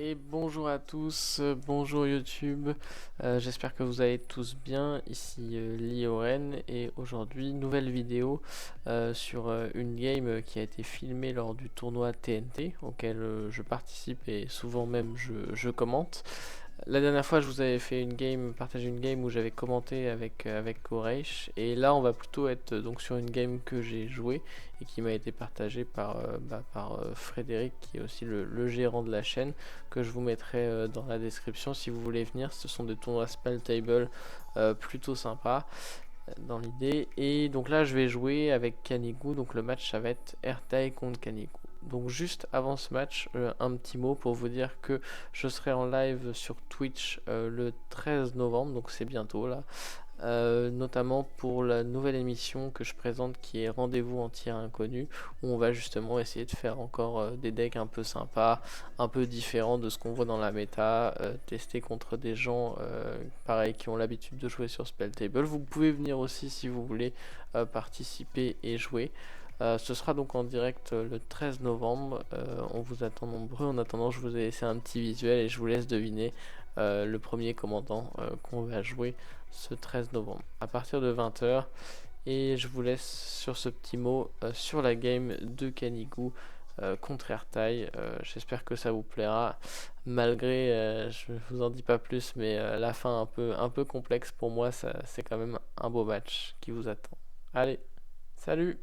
Et bonjour à tous, bonjour YouTube. J'espère que vous allez tous bien. Ici Lioren et aujourd'hui nouvelle vidéo sur une game qui a été filmée lors du tournoi TNT auquel je participe et souvent même je commente. La dernière fois, je vous avais fait partagé une game où j'avais commenté avec Koreish, et là, on va plutôt être donc sur une game que j'ai jouée et qui m'a été partagée par Frédéric, qui est aussi le gérant de la chaîne, que je vous mettrai dans la description si vous voulez venir. Ce sont des tournois Spell Table plutôt sympas dans l'idée. Et donc là, je vais jouer avec Kanigu. Donc le match, ça va être Ertai contre Kanigu. Donc juste avant ce match, un petit mot pour vous dire que je serai en live sur Twitch le 13 novembre, donc c'est bientôt là. Notamment pour la nouvelle émission que je présente qui est Rendez-vous en tir inconnu, où on va justement essayer de faire encore des decks un peu sympas, un peu différents de ce qu'on voit dans la méta, tester contre des gens pareil qui ont l'habitude de jouer sur Spell Table. Vous pouvez venir aussi si vous voulez participer et jouer. Ce sera donc en direct le 13 novembre. On vous attend nombreux. En attendant, je vous ai laissé un petit visuel et je vous laisse deviner le premier commandant qu'on va jouer ce 13 novembre à partir de 20h. Et je vous laisse sur ce petit mot sur la game de Kanigu contre Ertai. J'espère que ça vous plaira. Malgré, je vous en dis pas plus, mais la fin un peu complexe pour moi, c'est quand même un beau match qui vous attend. Allez, salut!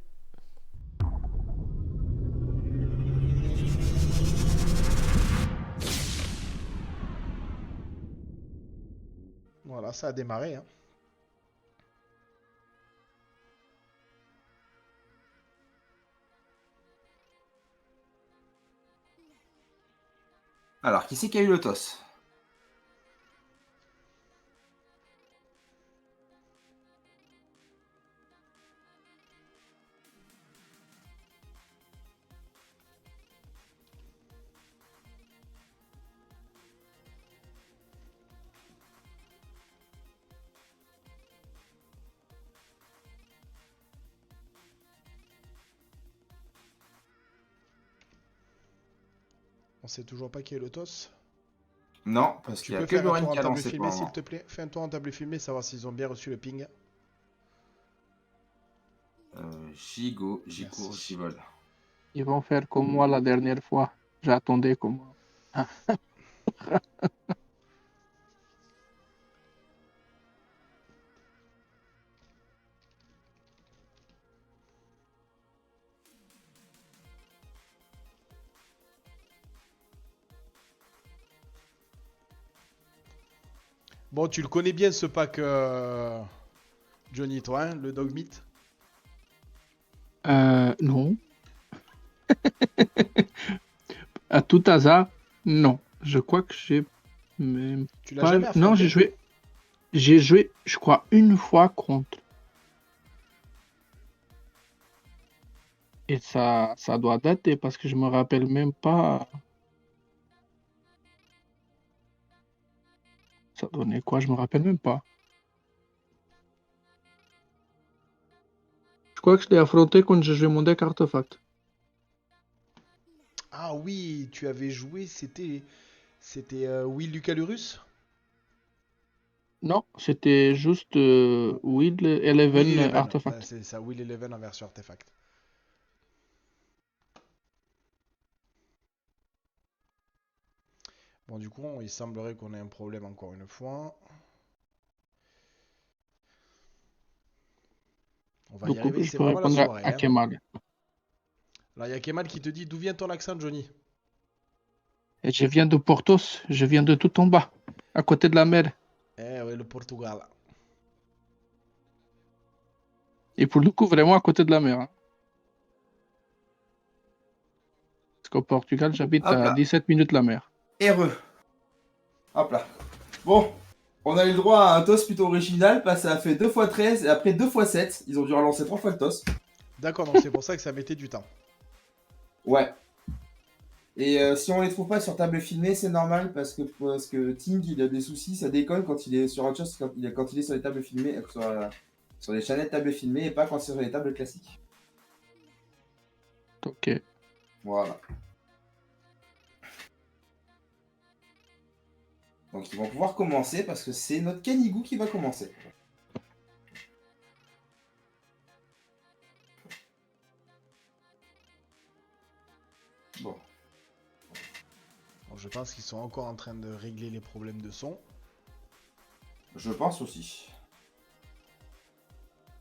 Voilà, ça a démarré, hein. Alors, qui c'est qui a eu le toss? On sait toujours pas qui est le toss. Non, parce Tu qu'il y a peux que faire un Goren tour en qui a table lancé pour filmée, le s'il moment. te plaît. Fais un tour en table filmée, savoir s'ils ont bien reçu le ping. J'y go, j'y cours, j'y Merci. vole. Ils vont faire comme moi la dernière fois. J'attendais comme moi. Ah, Bon, tu le connais bien ce pack, Johnny, toi, hein, le Dogmeat. non. À tout hasard, non. Je crois que j'ai même Tu l'as pas. jamais Non, affronté? J'ai joué, je crois, une fois contre. Et ça doit dater parce que je me rappelle même pas. Ça donnait quoi? Je me rappelle même pas. Je crois que je l'ai affronté quand je jouais mon deck Artefact. Ah oui, tu avais joué, c'était Will Lucalurus? Non, c'était juste Will Will Eleven Eleven, ouais, Artefact. c'est ça, Will Eleven en version artefact. Bon, du coup, il semblerait qu'on ait un problème encore une fois. On va y Du coup, arriver, je c'est peux vraiment la répondre soirée, à hein. Kemal. Alors, il y a Kemal qui te dit d'où vient ton accent, Johnny? Et je viens de Portos, je viens de tout en bas, à côté de la mer. Eh ouais, le Portugal. Et pour le coup, vraiment à côté de la mer, hein. Parce qu'au Portugal, j'habite Hop à là, 17 minutes de la mer. heureux. Hop là. Bon, on a eu le droit à un toss plutôt original, parce que ça a fait 2 x 13 et après 2 x 7. Ils ont dû relancer 3 fois le toss. D'accord, donc c'est pour ça que ça mettait du temps. Ouais. Et si on les trouve pas sur table filmée, c'est normal parce que Ting il a des soucis, ça déconne quand il est sur autre chose, quand il est sur les tables filmées, sur les chaînettes tables filmées et pas quand c'est sur les tables classiques. Ok. Voilà. Donc ils vont pouvoir commencer parce que c'est notre Canigou qui va commencer. Bon. Alors, je pense qu'ils sont encore en train de régler les problèmes de son. Je pense aussi.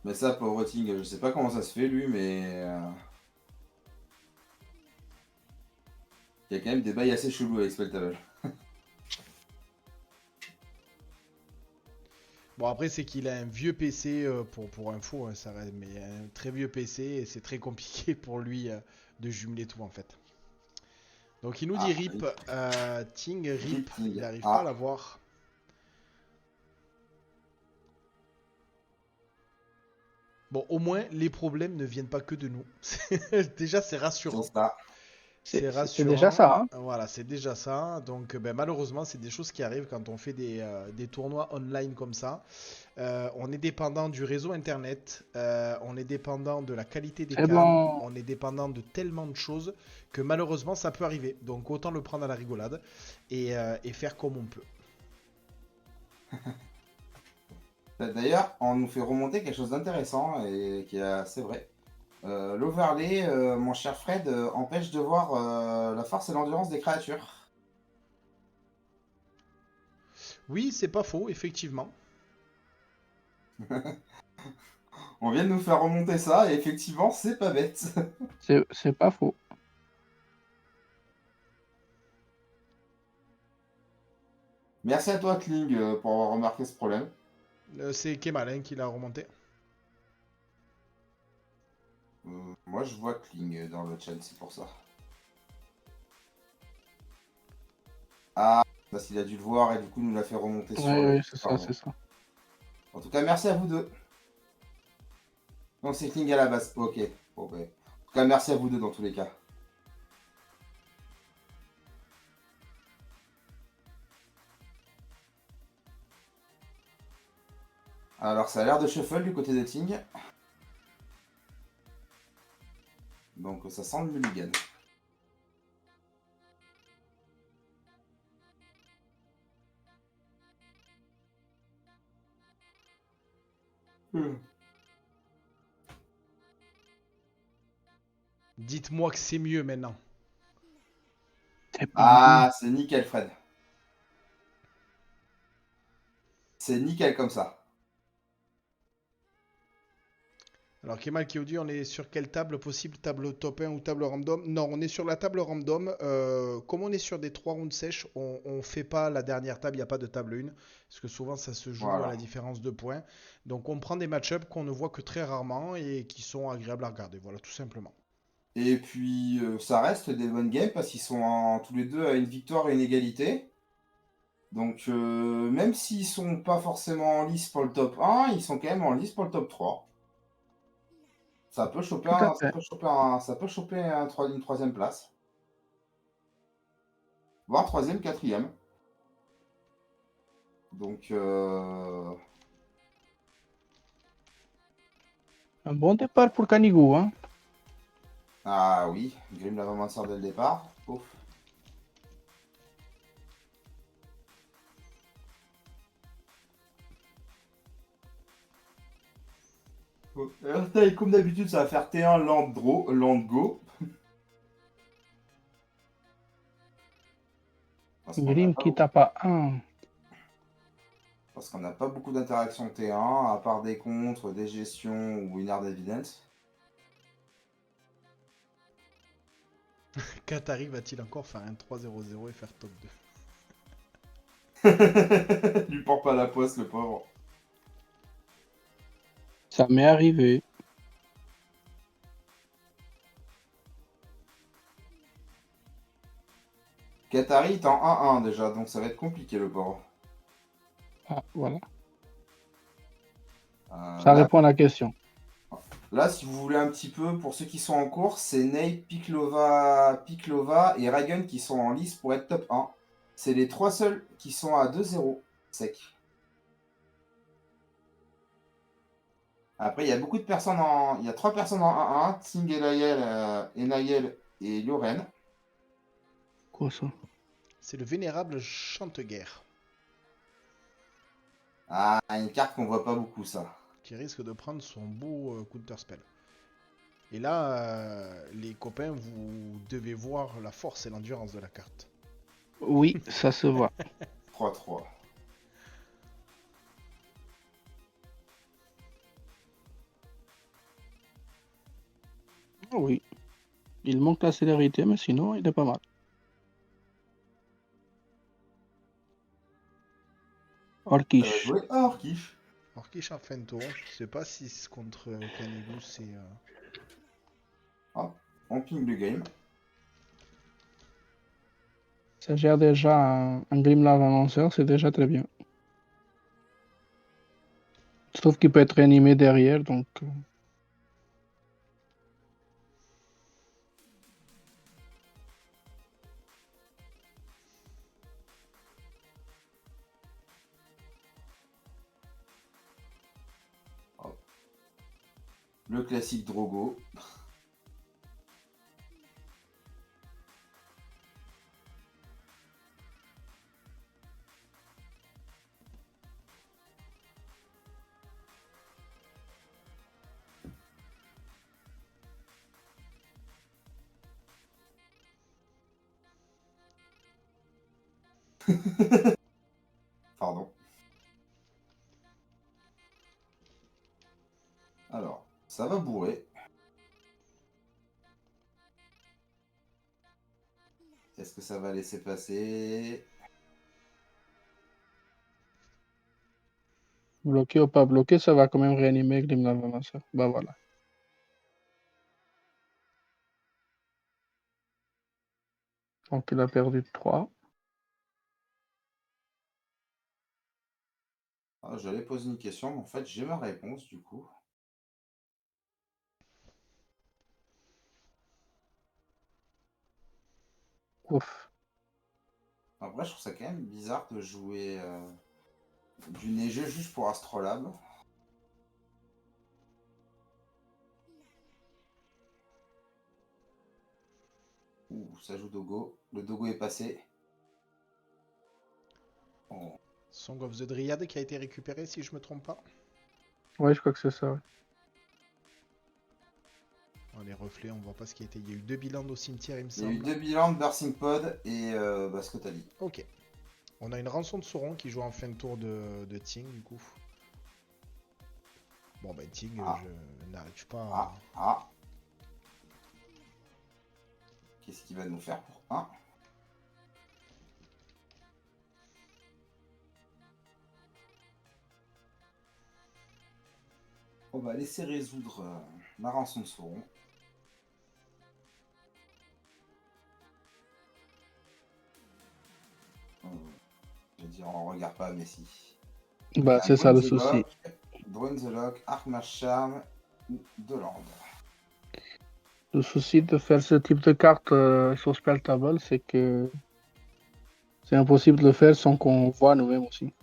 Mais ça, pauvre Ting, je sais pas comment ça se fait lui, mais... il y a quand même des bails assez chelous avec Spelltable. Bon, après, c'est qu'il a un vieux PC, pour info, hein, ça reste, mais un très vieux PC, et c'est très compliqué pour lui de jumeler tout, en fait. Donc, il nous dit RIP, Ting, RIP, Ting. il n'arrive pas à Ah, l'avoir. Bon, au moins, les problèmes ne viennent pas que de nous. Déjà, c'est c'est rassurant. ça. C'est C'est déjà rassurant. ça, hein. Voilà, c'est déjà ça. Donc, ben, malheureusement, c'est des choses qui arrivent quand on fait des tournois online comme ça. On est dépendant du réseau internet, on est dépendant de la qualité des C'est cams, bon. on est dépendant de tellement de choses que malheureusement ça peut arriver. Donc autant le prendre à la rigolade et faire comme on peut. D'ailleurs, on nous fait remonter quelque chose d'intéressant et qui est assez vrai. L'overlay, mon cher Fred, empêche de voir la force et l'endurance des créatures. Oui, c'est pas faux, effectivement. On vient de nous faire remonter ça et effectivement, c'est pas bête. C'est pas faux. Merci à toi, Kling, pour avoir remarqué ce problème. C'est Kemal hein, qui l'a remonté. Moi, je vois Kling dans le chat, c'est pour ça. Ah, parce qu'il a dû le voir et du coup, nous l'a fait remonter sur Oui, le... oui, c'est ça, Pardon. c'est ça. En tout cas, merci à vous deux. Donc, c'est Kling à la base. Ok. Bon, ben. En tout cas, merci à vous deux dans tous les cas. Alors, ça a l'air de shuffle du côté de Ting. Donc, ça sent le mulligan. Dites-moi que c'est mieux maintenant. C'est pas Ah, c'est nickel, Fred. C'est nickel comme ça. Alors Kemal qui dit on est sur quelle table possible? Table top 1 ou table random? Non, on est sur la table random. Comme on est sur des 3 rounds sèches, on fait pas la dernière table, il n'y a pas de table 1. Parce que souvent ça se joue à la Voilà. différence de points. Donc on prend des match-ups qu'on ne voit que très rarement et qui sont agréables à regarder. Voilà, tout simplement. Et puis, ça reste des bonnes games parce qu'ils sont tous les deux à une victoire et une égalité. Donc, même s'ils sont pas forcément en lice pour le top 1, ils sont quand même en lice pour le top 3. Ça peut choper, tout à ça fait. peut choper, ça peut choper une troisième place. Voire troisième, quatrième. Donc, Un bon départ pour Canigou, hein. ah oui, Grim l'a vraiment sorti dès le départ. Ouf. Et comme d'habitude, ça va faire T1 land draw, land go. Parce qu'on n'a Grim pas qui beaucoup, tape à 1. parce qu'on n'a pas beaucoup d'interactions T1, à part des contres, des gestions ou une art d'évidence. Qatari va-t-il encore faire un 3-0-0 et faire top 2? Lui porte pas la poisse, le pauvre. Ça m'est arrivé. Qatari est en 1-1 déjà, donc ça va être compliqué, le pauvre. Ah, voilà. Ça Là, répond à la question. là, si vous voulez un petit peu, pour ceux qui sont en course, c'est Nate, Piklova et Ragen qui sont en lice pour être top 1. C'est les 3 seuls qui sont à 2-0 sec. Après, il y a beaucoup de personnes en... Il y a 3 personnes en 1-1, Ting et Nayel et Loren. Quoi ça? C'est le vénérable Chanteguerre. Ah, une carte qu'on voit pas beaucoup, ça. qui risque de prendre son beau counter spell. Et là, les copains, vous devez voir la force et l'endurance de la carte. Oui, ça se voit. 3-3. Oui. Il manque la célérité, mais sinon, il est pas mal. Ça va Orkish. jouer Orkish. Orkish en fin de tour, je sais pas si contre Canigus c'est... Hop, on ping le game. Ça gère déjà un Grimlar annonceur, c'est déjà très bien. Sauf qu'il peut être réanimé derrière, donc... Hop. Le classique Drogo. Pardon. Alors, ça va bourrer. Est-ce que ça va laisser passer? Bloqué ou pas bloqué, ça va quand même réanimer Grimlar annonceur. Bah voilà. Donc il a perdu 3. Ah, j'allais poser une question, mais en fait, j'ai ma réponse du coup. Ouf. Après, je trouve ça quand même bizarre de jouer du neigeux juste pour Astrolabe. Ouh, ça joue Dogo. Le Dogo est passé. Oh. Song of the Dryad qui a été récupéré si je me trompe pas. Ouais, je crois que c'est ça. Ouais. Oh, les reflets, on voit pas ce qui a été. Il y a eu 2 bilans au cimetière, il me Il y a eu semble. 2 bilans de Bursting Pod et Bascotali. Ok. On a une rançon de Sauron qui joue en fin de tour de Ting, du coup. Bon, ben Ting, Ah. je n'arrive pas Ah, ah. Qu'est-ce qu'il va nous faire pour 1? On va laisser résoudre la rançon de Sauron. Je vais dire, on regarde pas, mais si. Bah, c'est ça le souci. Dwayne the Lock, Archmage Charm ou Deland. Le souci de faire ce type de carte sur Spell Table, c'est que c'est impossible de le faire sans qu'on voit nous-mêmes aussi.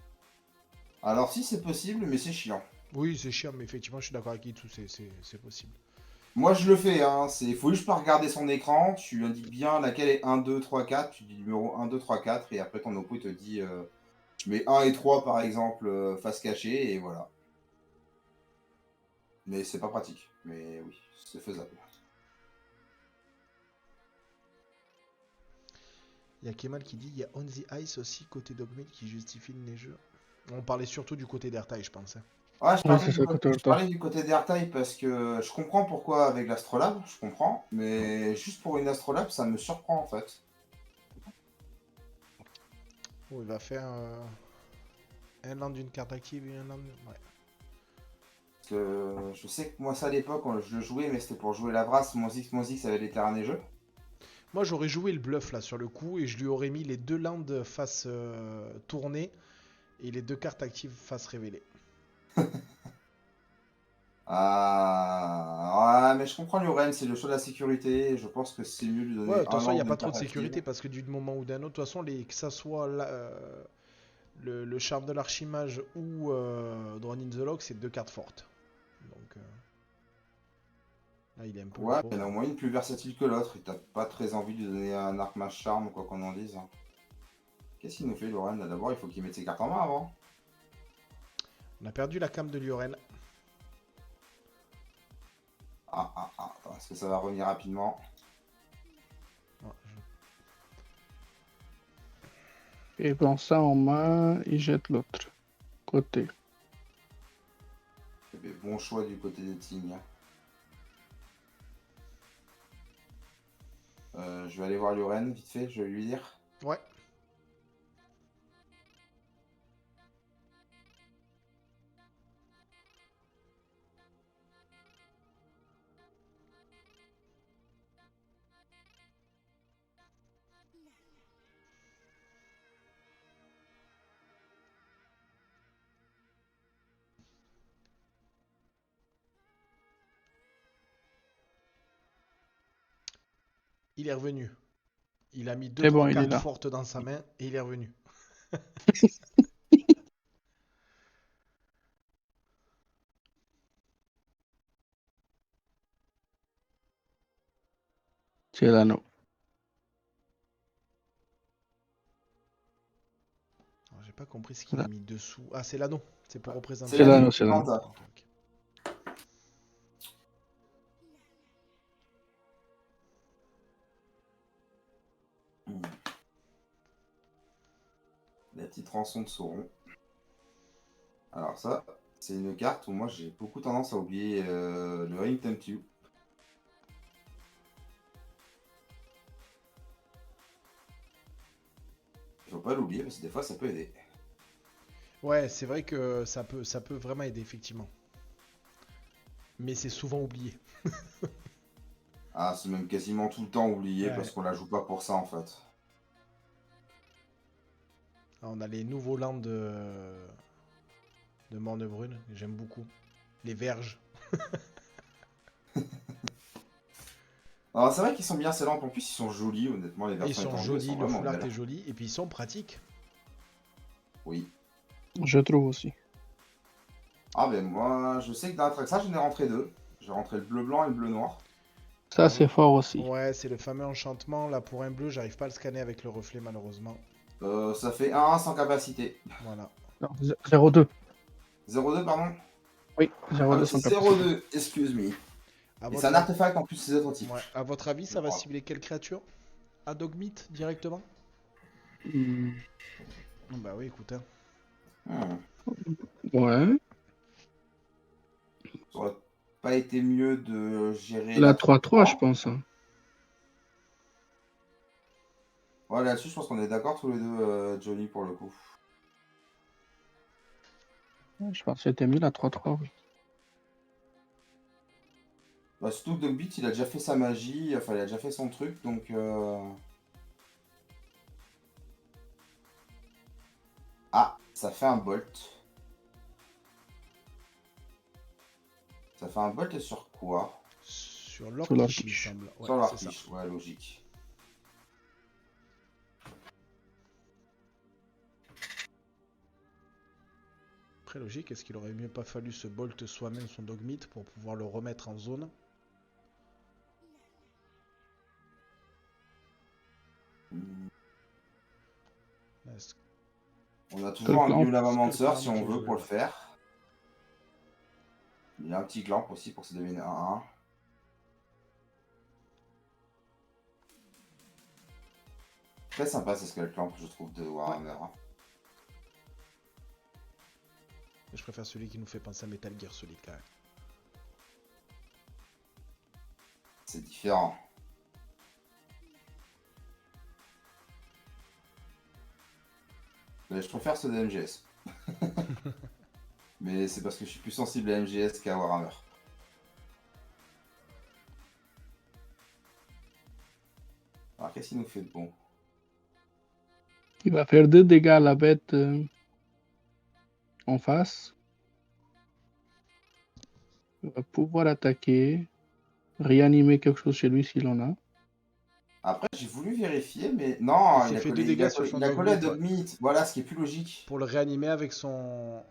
Alors si c'est possible, mais c'est chiant. Oui, c'est chiant, mais effectivement, je suis d'accord avec Itsu, c'est possible. Moi je le fais, hein. Faut juste pas regarder son écran, tu indiques bien laquelle est 1, 2, 3, 4, tu dis numéro 1, 2, 3, 4, et après ton oppo il te dit, je mets 1 et 3 par exemple, face cachée, et voilà. Mais c'est pas pratique, mais oui, c'est faisable. Il y a Kemal qui dit il y a On the Ice aussi, côté Dogmeat, qui justifie le neigeux. On parlait surtout du côté d'Airtail, je pense. Hein. Ouais, je Oui, c'est ça, côté parlais Alta. du côté d'Airtail parce que je comprends pourquoi avec l'Astrolabe, je comprends, mais juste pour une Astrolabe, ça me surprend en fait. Oh, il va faire un land d'une carte active et un land... Ouais. Parce que je sais que moi ça à l'époque, je le jouais, mais c'était pour jouer la Vrasse, mon Zix avait des terrains neigeux. Moi, j'aurais joué le bluff là sur le coup et je lui aurais mis les 2 landes face tournée et les 2 cartes actives face révélée. Ah, ouais, mais je comprends Lioren, c'est le choix de la sécurité. Je pense que c'est mieux de lui Ouais, de donner toute un façon, il an n'y a ou pas une trop de carte sécurité active. parce que d'un moment ou d'un autre, de toute façon, que ça soit le charme de l'archimage ou Drone in the Log, c'est 2 cartes fortes. Donc là, il est un peu Ouais, fort. il y en a au moins une plus versatile que l'autre. Et t'as pas très envie de lui donner un Archmage Charme, quoi qu'on en dise. Qu'est-ce qu'il nous fait, Lioren? D'abord, il faut qu'il mette ses cartes en main avant. On a perdu la cam de Lioren. Attends, est-ce que ça va revenir rapidement? Oh, Et prend ça en main, il jette l'autre côté. Eh bien, bon choix du côté des Ting. Je vais aller voir Lioren, vite fait, je vais lui dire. Ouais. Il est revenu. Il a mis C'est bon, 2-3 il est cartes là. fortes dans sa main et il est revenu. C'est l'anneau. Alors, j'ai pas compris ce qu'il a mis dessous. Ah, c'est l'anneau. C'est pour représenter. C'est C'est l'anneau. l'anneau, c'est l'anneau. Planta. Ok, ok. La petite rançon de Sauron. Alors ça, c'est une carte où moi j'ai beaucoup tendance à oublier le Ring Temptu. Il faut pas l'oublier parce que des fois ça peut aider. Ouais, c'est vrai que ça peut vraiment aider, effectivement. Mais c'est souvent oublié. Ah, c'est même quasiment tout le temps oublié Ouais. parce qu'on la joue pas pour ça en fait. Ah, on a les nouveaux lands de Mornebrune. J'aime beaucoup. Les verges. Alors c'est vrai qu'ils sont bien ces lampes, en plus ils sont jolis honnêtement, les Ils versions sont étendues elles jolis, sont le vraiment full art belles. est joli. Et puis ils sont pratiques. Oui. Je trouve aussi. Ah ben moi je sais que dans la Traxa j'en ai rentré deux. J'ai rentré le bleu blanc et le bleu noir. Ça, c'est fort aussi. Ouais, c'est le fameux enchantement. Là, pour un bleu, j'arrive pas à le scanner avec le reflet, malheureusement. Ça fait 1 sans capacité. Voilà. Non, 0,2. 0,2 pardon. Oui, Ah 0,2 bah sans c'est capacité. 0,2, excuse me. À Et c'est un votre, av- artefact en plus c'est d'autres types. ouais, à votre avis, Je ça va crois. cibler quelle créature? À Dogmeat directement? Hmm, Bah oui, écoute, hein. Hmm. Ouais. Ça aurait pas été mieux de gérer La la 3-3, je 3-3. pense. Hein. Ouais, là-dessus, je pense qu'on est d'accord tous les deux, Johnny, pour le coup. Ouais, je pense que c'était mieux la 3-3, oui. Bah, surtout que Dogbeat, il a déjà fait sa magie, enfin, il a déjà fait son truc, donc... Ah, ça fait un bolt. Ça fait un bolt sur quoi? Sur Sur l'orquiche, il me l'orquiche. semble. Ouais, Sur c'est ça. l'artiche, ouais, logique. Très logique. Est-ce qu'il aurait mieux pas fallu se bolt soi-même son Dogmeat pour pouvoir le remettre en zone? Hmm. Est-ce On a Quel toujours un clan? Gnu Lavamancer Skullclamp si on qui est veut joué, pour le ouais. faire. Il y a un petit clamp aussi pour que ça devienne 1-1. Très sympa ce Skull Clamp, je trouve, de Warhammer. Hein. Je préfère celui qui nous fait penser à Metal Gear Solid quand même. C'est différent. Mais je préfère ceux de MGS. Mais c'est parce que je suis plus sensible à MGS qu'à Warhammer. Alors qu'est-ce qu'il nous fait de bon? Il va faire 2 dégâts à la bête en face. Il va pouvoir attaquer, réanimer quelque chose chez lui s'il en a. Après, j'ai voulu vérifier, mais non, Il s'est fait 2 dégâts sur son il a collé à Dogmeat, ouais. Dogmeat. Voilà, ce qui est plus logique. Pour le réanimer avec son...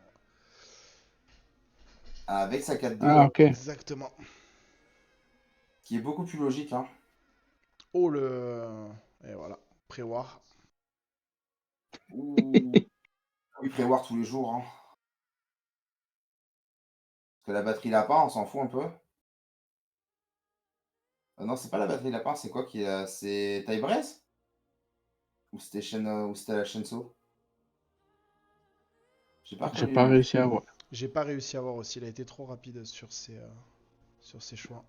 Avec sa 4-2, Ah, ouais. ok. Exactement. Qui est beaucoup plus logique, hein. Oh le... Et voilà. Prévoir. Ouh. Oui, prévoir tous les jours, hein. Que la batterie lapin, on s'en fout un peu. Non, c'est pas la batterie lapin, c'est quoi qui est. C'est Tybrez? Ou c'était ou c'était la Shenso? J'ai pas J'ai reconnu pas le nom. réussi à voir. J'ai pas réussi à voir aussi, il a été trop rapide sur ses choix.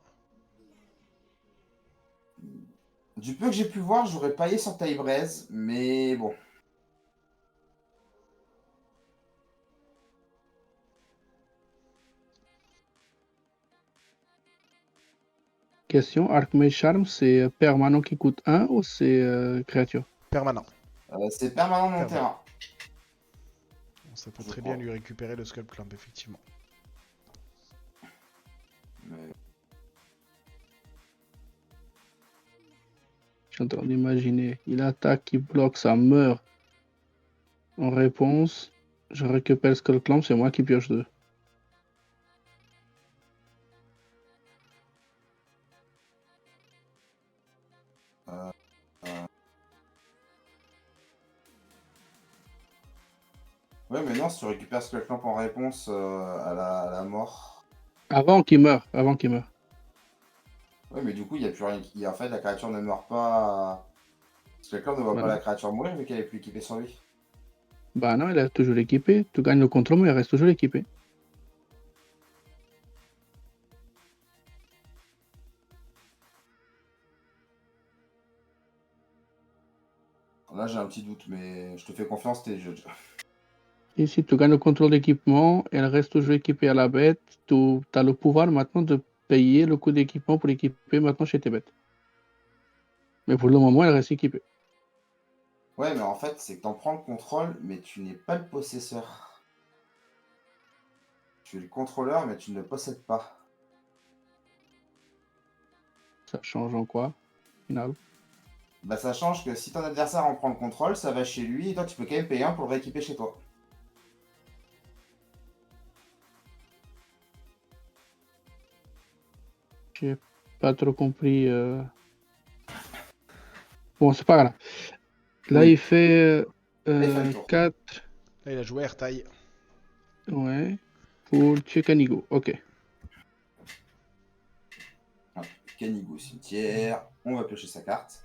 Du peu que j'ai pu voir, j'aurais parié sur Tybrez, mais bon. Question, Archmage Charm, c'est permanent qui coûte 1 ou c'est créature? Permanent. C'est permanent non Permanent. terrain. Bon, ça peut Je très crois. bien lui récupérer le Skull Clamp, effectivement. Mais- Je suis en train d'imaginer. Il attaque, il bloque, ça meurt. En réponse, je récupère Skull Clamp, c'est moi qui pioche 2. euh, euh. Ouais, mais non, si tu récupères Skull Clamp en réponse à la mort. Avant qu'il meure, avant qu'il meure. Ouais, mais du coup, il n'y a plus rien qui. En fait, la créature ne meurt pas. Skull Clamp ne voit Bah pas non. la créature mourir vu qu'elle est plus équipée sur lui. Bah non, il est toujours équipé. Tu gagnes le contrôle, mais il reste toujours équipé. Là, j'ai un petit doute, mais je te fais confiance, t'es judge. Ici, tu gagnes le contrôle d'équipement, elle reste toujours équipée à la bête. Tu as le pouvoir maintenant de payer le coût d'équipement pour l'équiper maintenant chez tes bêtes. Mais pour le moment, elle reste équipée. Ouais, mais en fait, c'est que t'en prends le contrôle, mais tu n'es pas le possesseur. Tu es le contrôleur, mais tu ne le possèdes pas. Ça change en quoi, au final? Bah, ça change que si ton adversaire en prend le contrôle, ça va chez lui, et toi, tu peux quand même payer un pour le rééquiper chez toi. J'ai pas trop compris. Bon, c'est pas grave. Là, Oui. il fait Là, il fait le tour. 4. Là, il a joué Airtail. Ouais. Pour Chekanigo. Ok. Canigo au cimetière. On va piocher sa carte.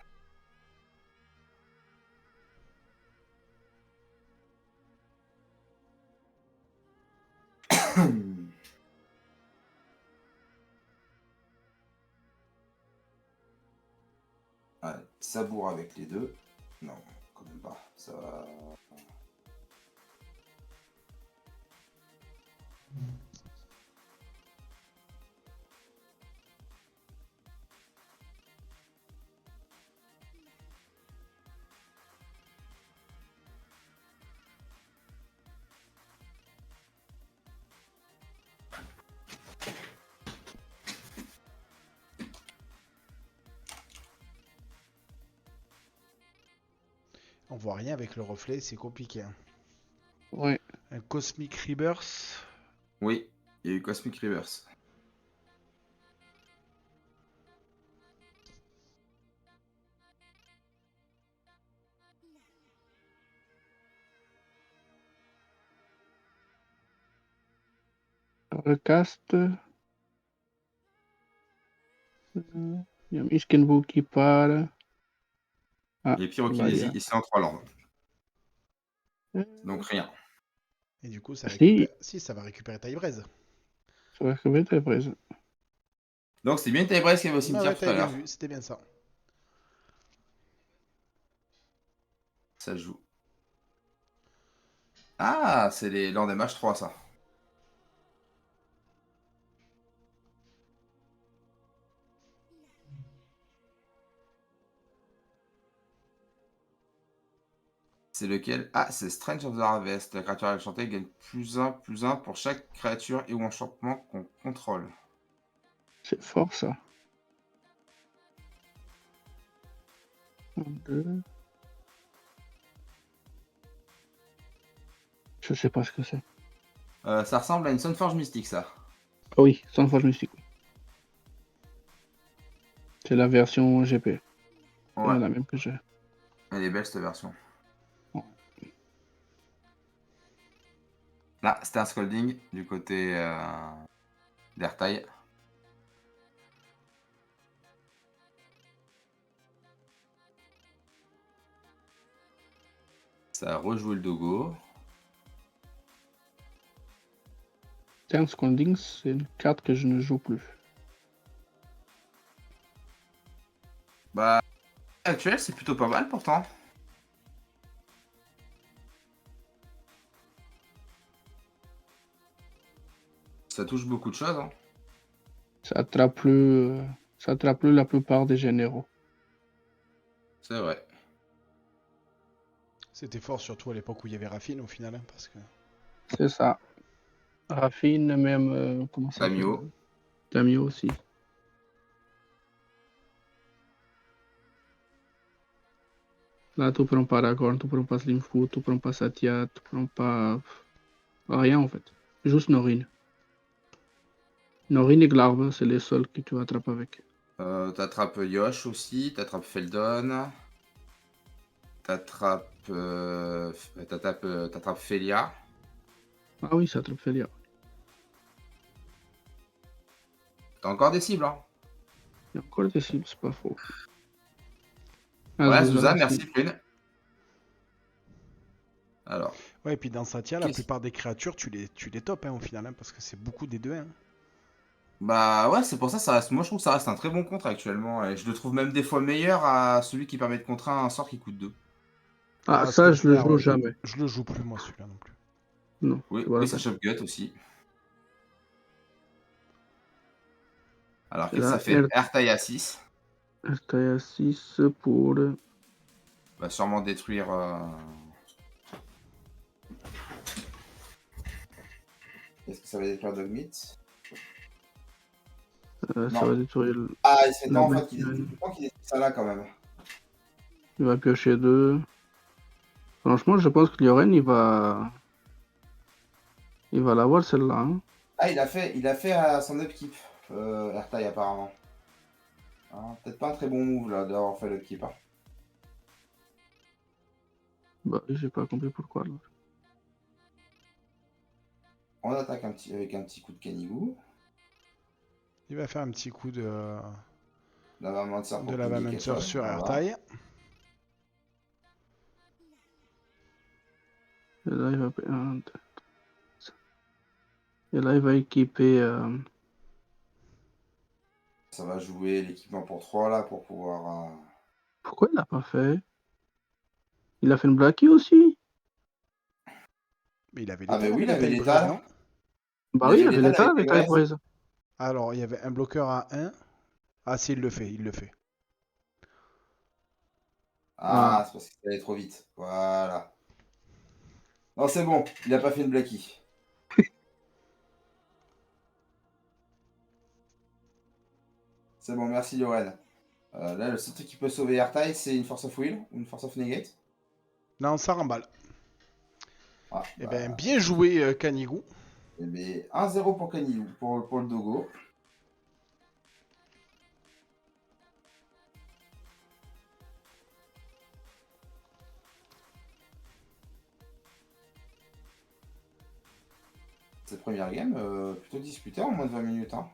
Allez, sabour avec les deux. Non, quand même pas. Ça va. On voit rien avec le reflet, c'est compliqué. Hein. Ouais. Un Cosmic Rebirth. Oui, il y a eu Cosmic Reverse. Recast. Il y a Mishkenbu qui part. Ah, Et Pyrokinésie, et c'est en 3 landes. Donc rien. Et du coup, ça Si, récupère. Si, ça va récupérer Tybrez. ça va être très présent. Donc c'est bien Tybrez qui avait au Ouais, cimetière ouais, tout à t'avais bien l'heure. vu, c'était bien ça. Ça joue. Ah, c'est les landes MH3, ça. C'est lequel? Ah, c'est Strange of the Harvest. La créature enchantée gagne +1/+1 pour chaque créature et ou enchantement qu'on contrôle. C'est fort ça. 1, 2. Je sais pas ce que c'est. Ça ressemble à une Sunforge mystique, ça. Ah oui, Sunforge Mystique. C'est la version GP. C'est Ouais, la même que j'ai. elle est belle cette version. Ouais. Là, c'était un Scolding du côté d'Ertaï. Ça a rejoué le Dogo. Tiens, Scolding, c'est une carte que je ne joue plus. Bah, actuel, c'est plutôt pas mal pourtant. Ça touche beaucoup de choses. Hein. Ça attrape plus la plupart des généraux. C'est vrai. C'était fort, surtout à l'époque où il y avait Raffine au final. Parce que... C'est ça. Raffine, même, comment ça s'appelle? Tamio. Tamio aussi. Là, tu prends pas Aragorn, tu prends pas Slimfoot, tu prends pas Satya, tu prends pas... Rien en fait. Juste Norin. Norin et Glarve, c'est les seuls que tu attrapes avec. T'attrapes Yosh aussi, t'attrapes Feldon. T'attrapes Felia. Ah oui, ça attrape Felia. T'as encore des cibles, hein. Il y a encore des cibles, c'est pas faux. Ouais, Azusa Azusa, aussi. merci Prune. Alors, Ouais, et puis dans Satya, la Qu'est-ce- plupart des créatures, tu les topes au final, parce que c'est beaucoup des 2-1. bah ouais, c'est pour ça, ça reste, moi je trouve que ça reste un très bon contre actuellement. Et je le trouve même des fois meilleur à celui qui permet de contrer un sort qui coûte 2. Ah, ça, je le joue jamais. Je le joue plus, moi, celui-là non plus. Non, Oui, c'est pas la oui, ça peine. chope gut aussi. Alors, Et qu'est-ce que là, ça fait? Ertaï à 6. RTA 6 pour... Va sûrement détruire. Est-ce que ça va détruire Dogmeat? ça Non. va détruire... Ah, il serait la temps en fait bestiole. qu'il détruise ça là quand même. Il va piocher 2. Franchement, je pense que Lioren, il va l'avoir celle-là. Hein. Ah, il a fait à son upkeep, Ertaï apparemment. Hein, peut-être pas un très bon move là d'avoir fait l'upkeep. Hein. Bah, j'ai pas compris pourquoi. Là. On attaque avec un petit coup de Canigou. Il va faire un petit coup de Lavamancer pour pinguer Lavamancer quelque chose. sur Voilà. Ertaï. Et là, il va... Et là, il va équiper... Ça va jouer l'équipement pour 3 là pour pouvoir. Pourquoi il l'a pas fait? Il a fait une Blackie aussi? Mais il avait Ah, l'étal mais oui, avec il avait Typebreeze, l'étal. non? Bah oui, il a fait l'état avec Typebreeze. Typebreeze. Alors, il y avait un bloqueur à 1. Ah, si, il le fait. Ah, c'est parce qu'il allait trop vite. Voilà. Non, c'est bon, il a pas fait une Blackie. C'est bon, merci Loren. Là, le seul truc qui peut sauver Ertaï, c'est une Force of Will ou une Force of Negate. Non, ça remballe. Ah, Eh bah, ben, bien joué, Canigou. eh ben, 1-0 pour Kanye, pour le Dogo. Cette première game, plutôt disputée en moins de 20 minutes. Hein.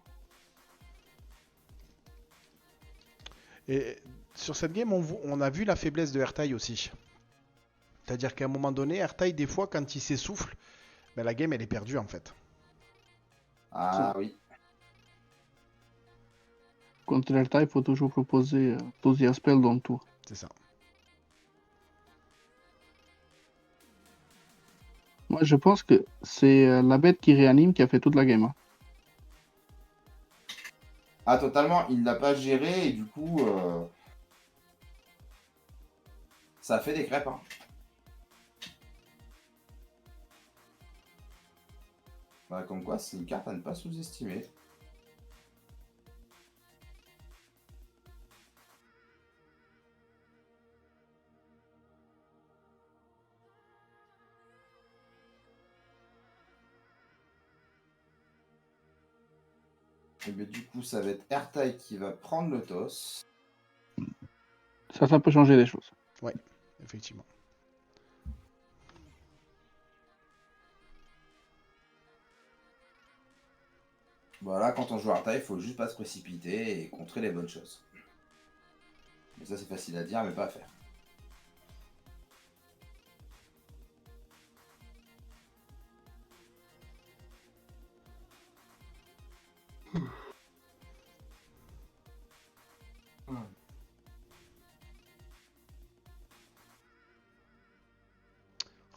Et sur cette game, on a vu la faiblesse de Ertaï aussi. C'est-à-dire qu'à un moment donné, Ertaï, des fois, quand il s'essouffle, ben, la game, elle est perdue, en fait. Ah oui. Contre Erta, il faut toujours proposer 12 spells dans le tour. C'est ça. Moi, je pense que c'est la bête qui réanime qui a fait toute la game. Hein. Ah, totalement, il l'a pas géré et du coup, ça a fait des crêpes. Hein. Bah, comme quoi, c'est une carte à ne pas sous-estimer. Et bien, du coup, ça va être Ertaï qui va prendre le toss. Ça peut changer les choses. Ouais, effectivement. Voilà, quand on joue Arta, il faut juste pas se précipiter et contrer les bonnes choses. Mais ça, c'est facile à dire, mais pas à faire.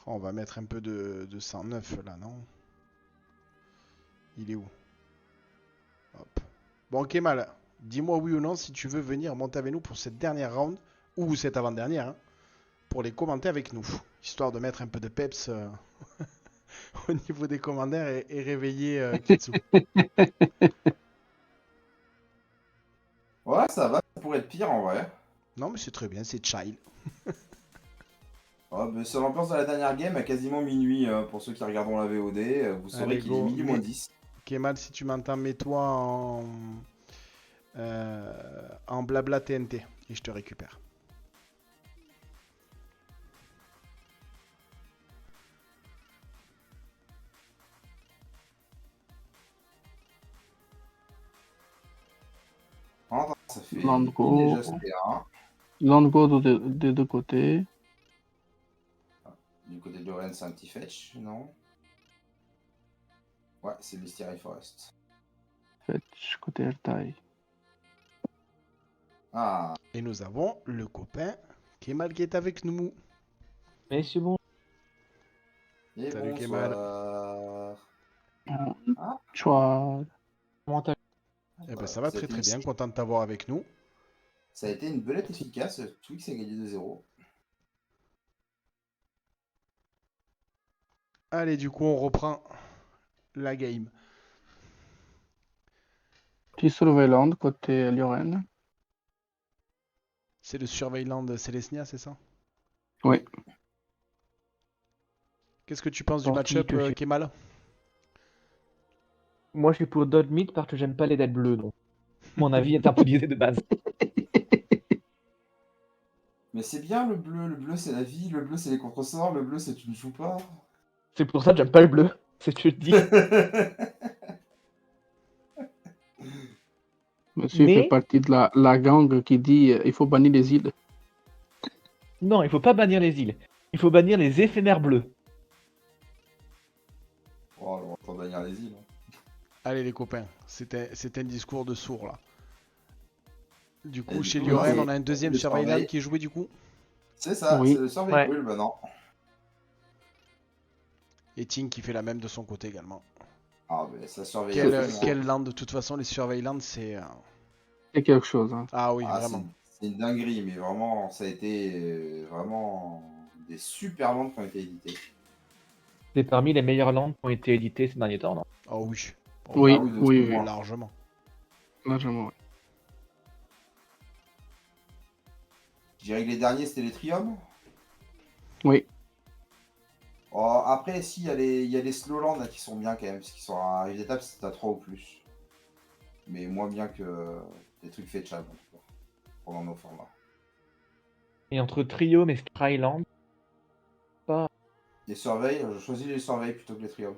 Oh, on va mettre un peu de 109 là, non? Il est où? Hop. Bon, Kemal, dis-moi oui ou non si tu veux venir monter avec nous pour cette dernière round, ou cette avant-dernière, hein, pour les commenter avec nous, histoire de mettre un peu de peps au niveau des commentaires et réveiller Kitsu. Ouais, ça va, ça pourrait être pire en vrai. Non, mais c'est très bien, c'est chill. Oh, mais sur l'ambiance de la dernière game, à quasiment minuit, pour ceux qui regarderont la VOD, vous saurez Allez, qu'il est go. minuit moins 10. Kemal, si tu m'entends, mets-toi en blabla TNT et je te récupère. Attends, ça fait Landgo. déjà CA1. Landgo des deux côtés. Du côté de Loren, c'est un petit fetch, non? Ouais, c'est Mystery Forest. Fetch côté Ertai. Ah, Et nous avons le copain Kemal qui est avec nous. Mais c'est bon. et Salut, Kemal. bonsoir. Ah, Choix. Comment t'as- Eh ben, ça va très très bien, content de t'avoir avec nous. Ça a été une belette efficace. Twix a gagné 2-0. Allez, du coup, on reprend la game. Petit Surveillant côté Lioren. C'est le Surveillant de Selesnya, c'est ça? Oui. Qu'est-ce que tu penses du Gentil, match-up, que je suis- Kemal? Moi, je suis pour Dod Meat parce que j'aime pas les dates bleues, donc. Mon avis est un peu biaisé de base. Mais c'est bien le bleu. Le bleu, c'est la vie. Le bleu, c'est les contresorts. Le bleu, c'est tu ne joues pas. C'est pour ça que j'aime pas le bleu. C'est ce que je dis. Monsieur fait Mais partie de la gang qui dit il faut bannir les îles. non, il faut pas bannir les îles. Il faut bannir les éphémères bleus. Oh, on va pas bannir les îles. Allez, les copains, c'était un discours de sourd, là. Du coup, Et du chez coup, Lioren, c'est on a un deuxième le Surveillant surveil. qui est joué, du coup. C'est ça, Oui. c'est le surveil Ouais. brûle maintenant. Et Ting qui fait la même de son côté également. Ah, mais ça surveille. Quel land, de toute façon, les Surveillants, c'est... C'est quelque chose. Hein. Ah oui, Ah, vraiment. c'est une dinguerie, mais vraiment, ça a été vraiment des super bandes qui ont été éditées. C'est parmi les meilleures langues qui ont été éditées ces derniers temps, non? Oh oui. Oh, Oui, Ah oui, de oui, tout oui. largement. Largement. Oui. Je dirais que les derniers, c'était les Trium. Oui. Oh, après, si, il y a les Slowlands là, qui sont bien quand même, parce qu'ils sont à rive d'étape, c'est à 3 ou plus. Mais moins bien que les trucs Fetchab, en tout cas, pendant nos formats. Et entre Triome et Skyland, Les surveilles, je choisis les surveilles plutôt que les Trium.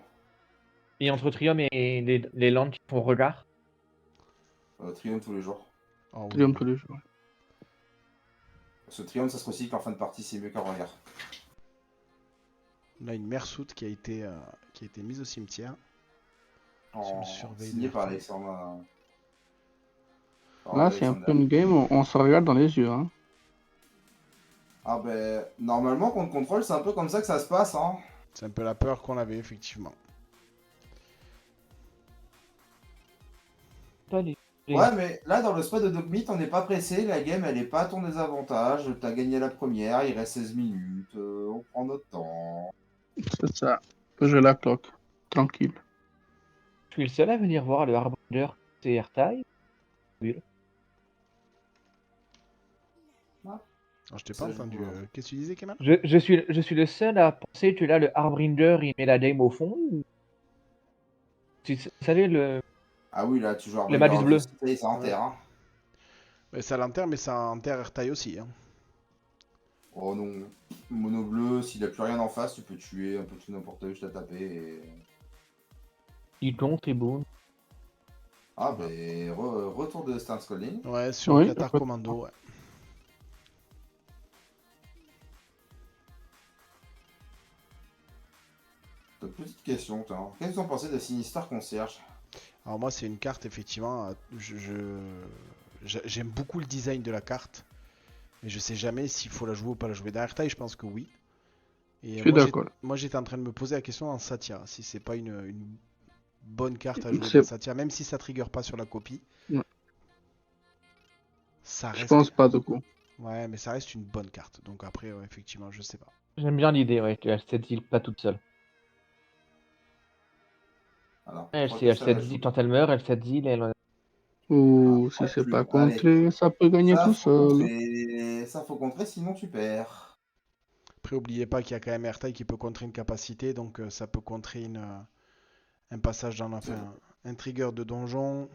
et entre Triome et les landes qui font regard, Trium tous les jours. Oh oui. Triumph tous les jours. Parce que Trium, ça se recycle en fin de partie, c'est mieux qu'un regard. On a une Mersout qui a été mise au cimetière. Sur le surveil Signé de par RT. Alexandre. Là, c'est un peu une game, on se regarde dans les yeux. Hein. Ah ben, normalement, contre contrôle, c'est un peu comme ça que ça se passe, hein. C'est un peu la peur qu'on avait, effectivement. pas les. Ouais, mais là, dans le spot de Dogmeat, on n'est pas pressé. La game, elle est pas à ton désavantage. T'as gagné la première, il reste 16 minutes. On prend notre temps. C'est ça. On peut jouer la cloque. Tranquille. Je suis le seul à venir voir le Harbinger CR-Taille. Alors, je t'ai Ça, pas je entendu. vois. Qu'est-ce que tu disais, Kemal? Je suis le seul à penser que là, le Harbinger, il met la game au fond. Vous savez, Ah oui, là, tu joues à Le Malus bleu. Ça enterre, hein. Ouais, ça l'enterre, mais ça enterre Ertaille aussi. Hein. Oh non. Mono bleu, s'il a plus rien en face, tu peux tuer un peu tout n'importe où, je t'ai tapé. Et... il compte et boum. Ah, ben, retour de Stern Scolding. Ouais, sur Oui, Qatar Commando, ouais. Petite question, toi. Qu'est-ce que vous en pensez de Sinister Concierge? Alors moi, c'est une carte, effectivement, j'aime beaucoup le design de la carte, mais je sais jamais s'il faut la jouer ou pas la jouer. Derrière taille, je pense que oui. je Et suis d'accord. moi j'étais en train de me poser la question en Satya, si c'est pas une bonne carte à jouer dans C'est- Satya, même si ça trigger pas sur la copie, Ouais, ça je reste. pense pas du coup. Ouais, mais ça reste une bonne carte. Donc après, ouais, effectivement, je sais pas. J'aime bien l'idée, ouais, que cette île pas toute seule. Alors, Elle protège ta cette île, joue. quand elle meurt, elle cette île, elle. Ou si Ouais, c'est pas Allez, contré, ça peut gagner ça tout faut seul. contrer. Ça faut contrer, sinon tu perds. Après, oubliez pas qu'il y a quand même AirTag qui peut contrer une capacité, donc ça peut contrer un passage dans enfin, un trigger de donjon.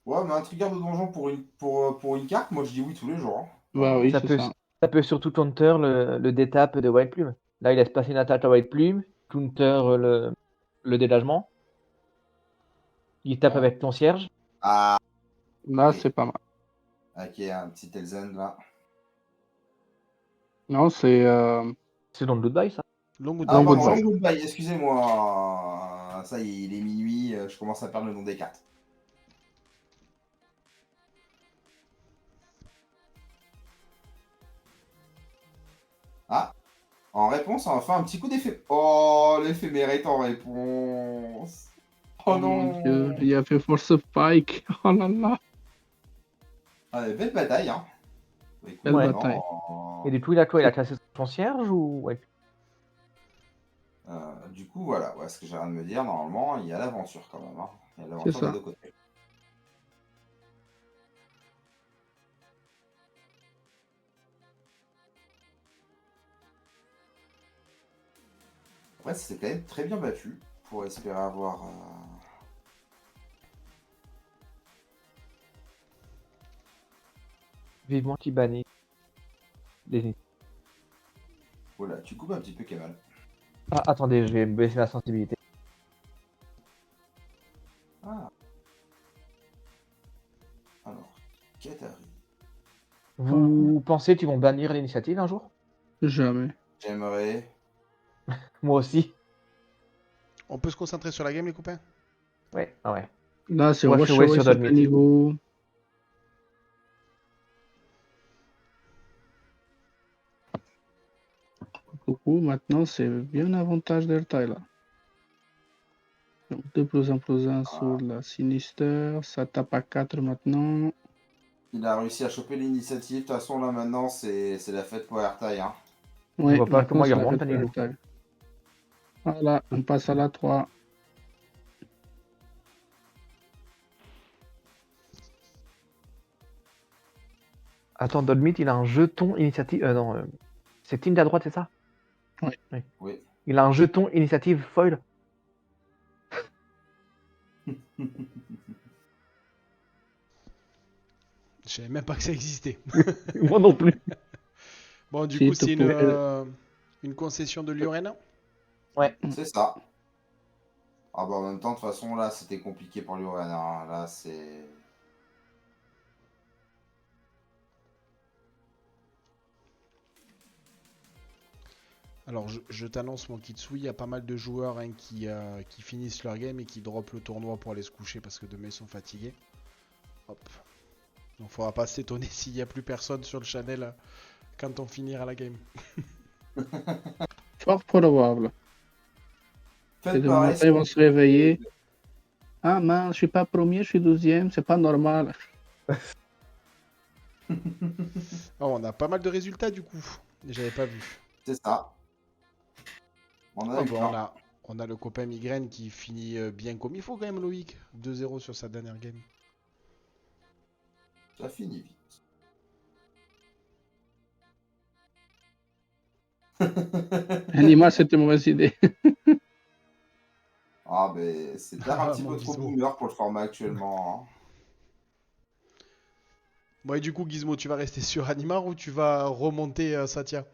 Ouais, mais un trigger de donjon pour une carte, moi je dis oui tous les jours, hein. Bah oui, Ça c'est peut, ça. ça peut surtout counter le détape de White Plume. Là, il laisse passer une attaque à White Plume, counter le délagement. Il tape Ouais. avec concierge. Ah, Là, ok. c'est pas mal. Ok, un petit Elzen là. Non, c'est C'est dans le Goodbye, ça. Long Ah, goodbye, long pardon, c'est long ça. goodbye. goodbye, excusez-moi. Ça y est, il est minuit, je commence à perdre le nom des cartes. Ah, en réponse, on va faire un petit coup d'effet. Oh, l'éphémérite en réponse. Oh Oh mon Dieu, non. il a fait Force Pike. Oh là là, Ah, belle bataille, hein. Bah, écoute, belle Ouais. bataille. maintenant, Et du coup, il a quoi? Il a classé son concierge ou White du coup, voilà, ouais, ce que j'ai rien de me dire, normalement, il y a l'aventure quand même, hein. Il y a C'est l'aventure des ça. deux côtés. Après, c'est quand même très bien battu pour espérer avoir. Vivement qui bannit les. Voilà, tu coupes un petit peu Kemal. Ah, attendez, je vais baisser la sensibilité. Ah, alors, Qatari. Vous pensez qu'ils vont bannir l'initiative un jour? Jamais. J'aimerais. Moi aussi. On peut se concentrer sur la game, les copains? Ouais, ah ouais. Là, c'est Wash Away Washaway sur sur d'autres quel mythiques. niveau? Du coup, maintenant, c'est bien avantage d'Airtile là. Donc, 2 +1 +1 sur la Sinister. Ça tape à 4 maintenant. Il a réussi à choper l'initiative. De toute façon, là maintenant, c'est la fête pour Airtail, hein. Je Oui, vois pas maintenant, comment il c'est la remonte fête un pour niveau. Airtile. Voilà, on passe à la 3. Attends, Dodmit, il a un jeton initiative. Non, c'est Team à droite, c'est ça? Oui. Oui. Il a un jeton initiative foil. Je savais même pas que ça existait. Moi non plus. Bon, du coup, Si tu c'est pouvais. une concession de Lioren. Ouais. C'est ça. Ah bah en même temps, de toute façon, là, c'était compliqué pour Lioren, hein. Là, c'est. Alors, je t'annonce, mon Kitsui, il y a pas mal de joueurs hein, qui finissent leur game et qui dropent le tournoi pour aller se coucher parce que demain ils sont fatigués. Hop. Donc, faudra pas s'étonner s'il n'y a plus personne sur le channel quand on finira la game. Fort probable. Et Faites demain pareil. matin, ils vont se réveiller. Ah mince, je suis pas premier, je suis 12e, c'est pas normal. Oh, on a pas mal de résultats du coup. J'avais pas vu. C'est ça. On a Oh, eu bah, plein. on a le copain Migraine qui finit bien comme il faut quand même, Loïc. 2-0 sur sa dernière game. Ça finit vite. Anima, c'était une mauvaise idée. Ah, ben, c'est peut-être un Ah, petit mon peu trop Gizmo. boomer pour le format actuellement, hein. Bon, et du coup, Gizmo, tu vas rester sur Animar ou tu vas remonter Satya?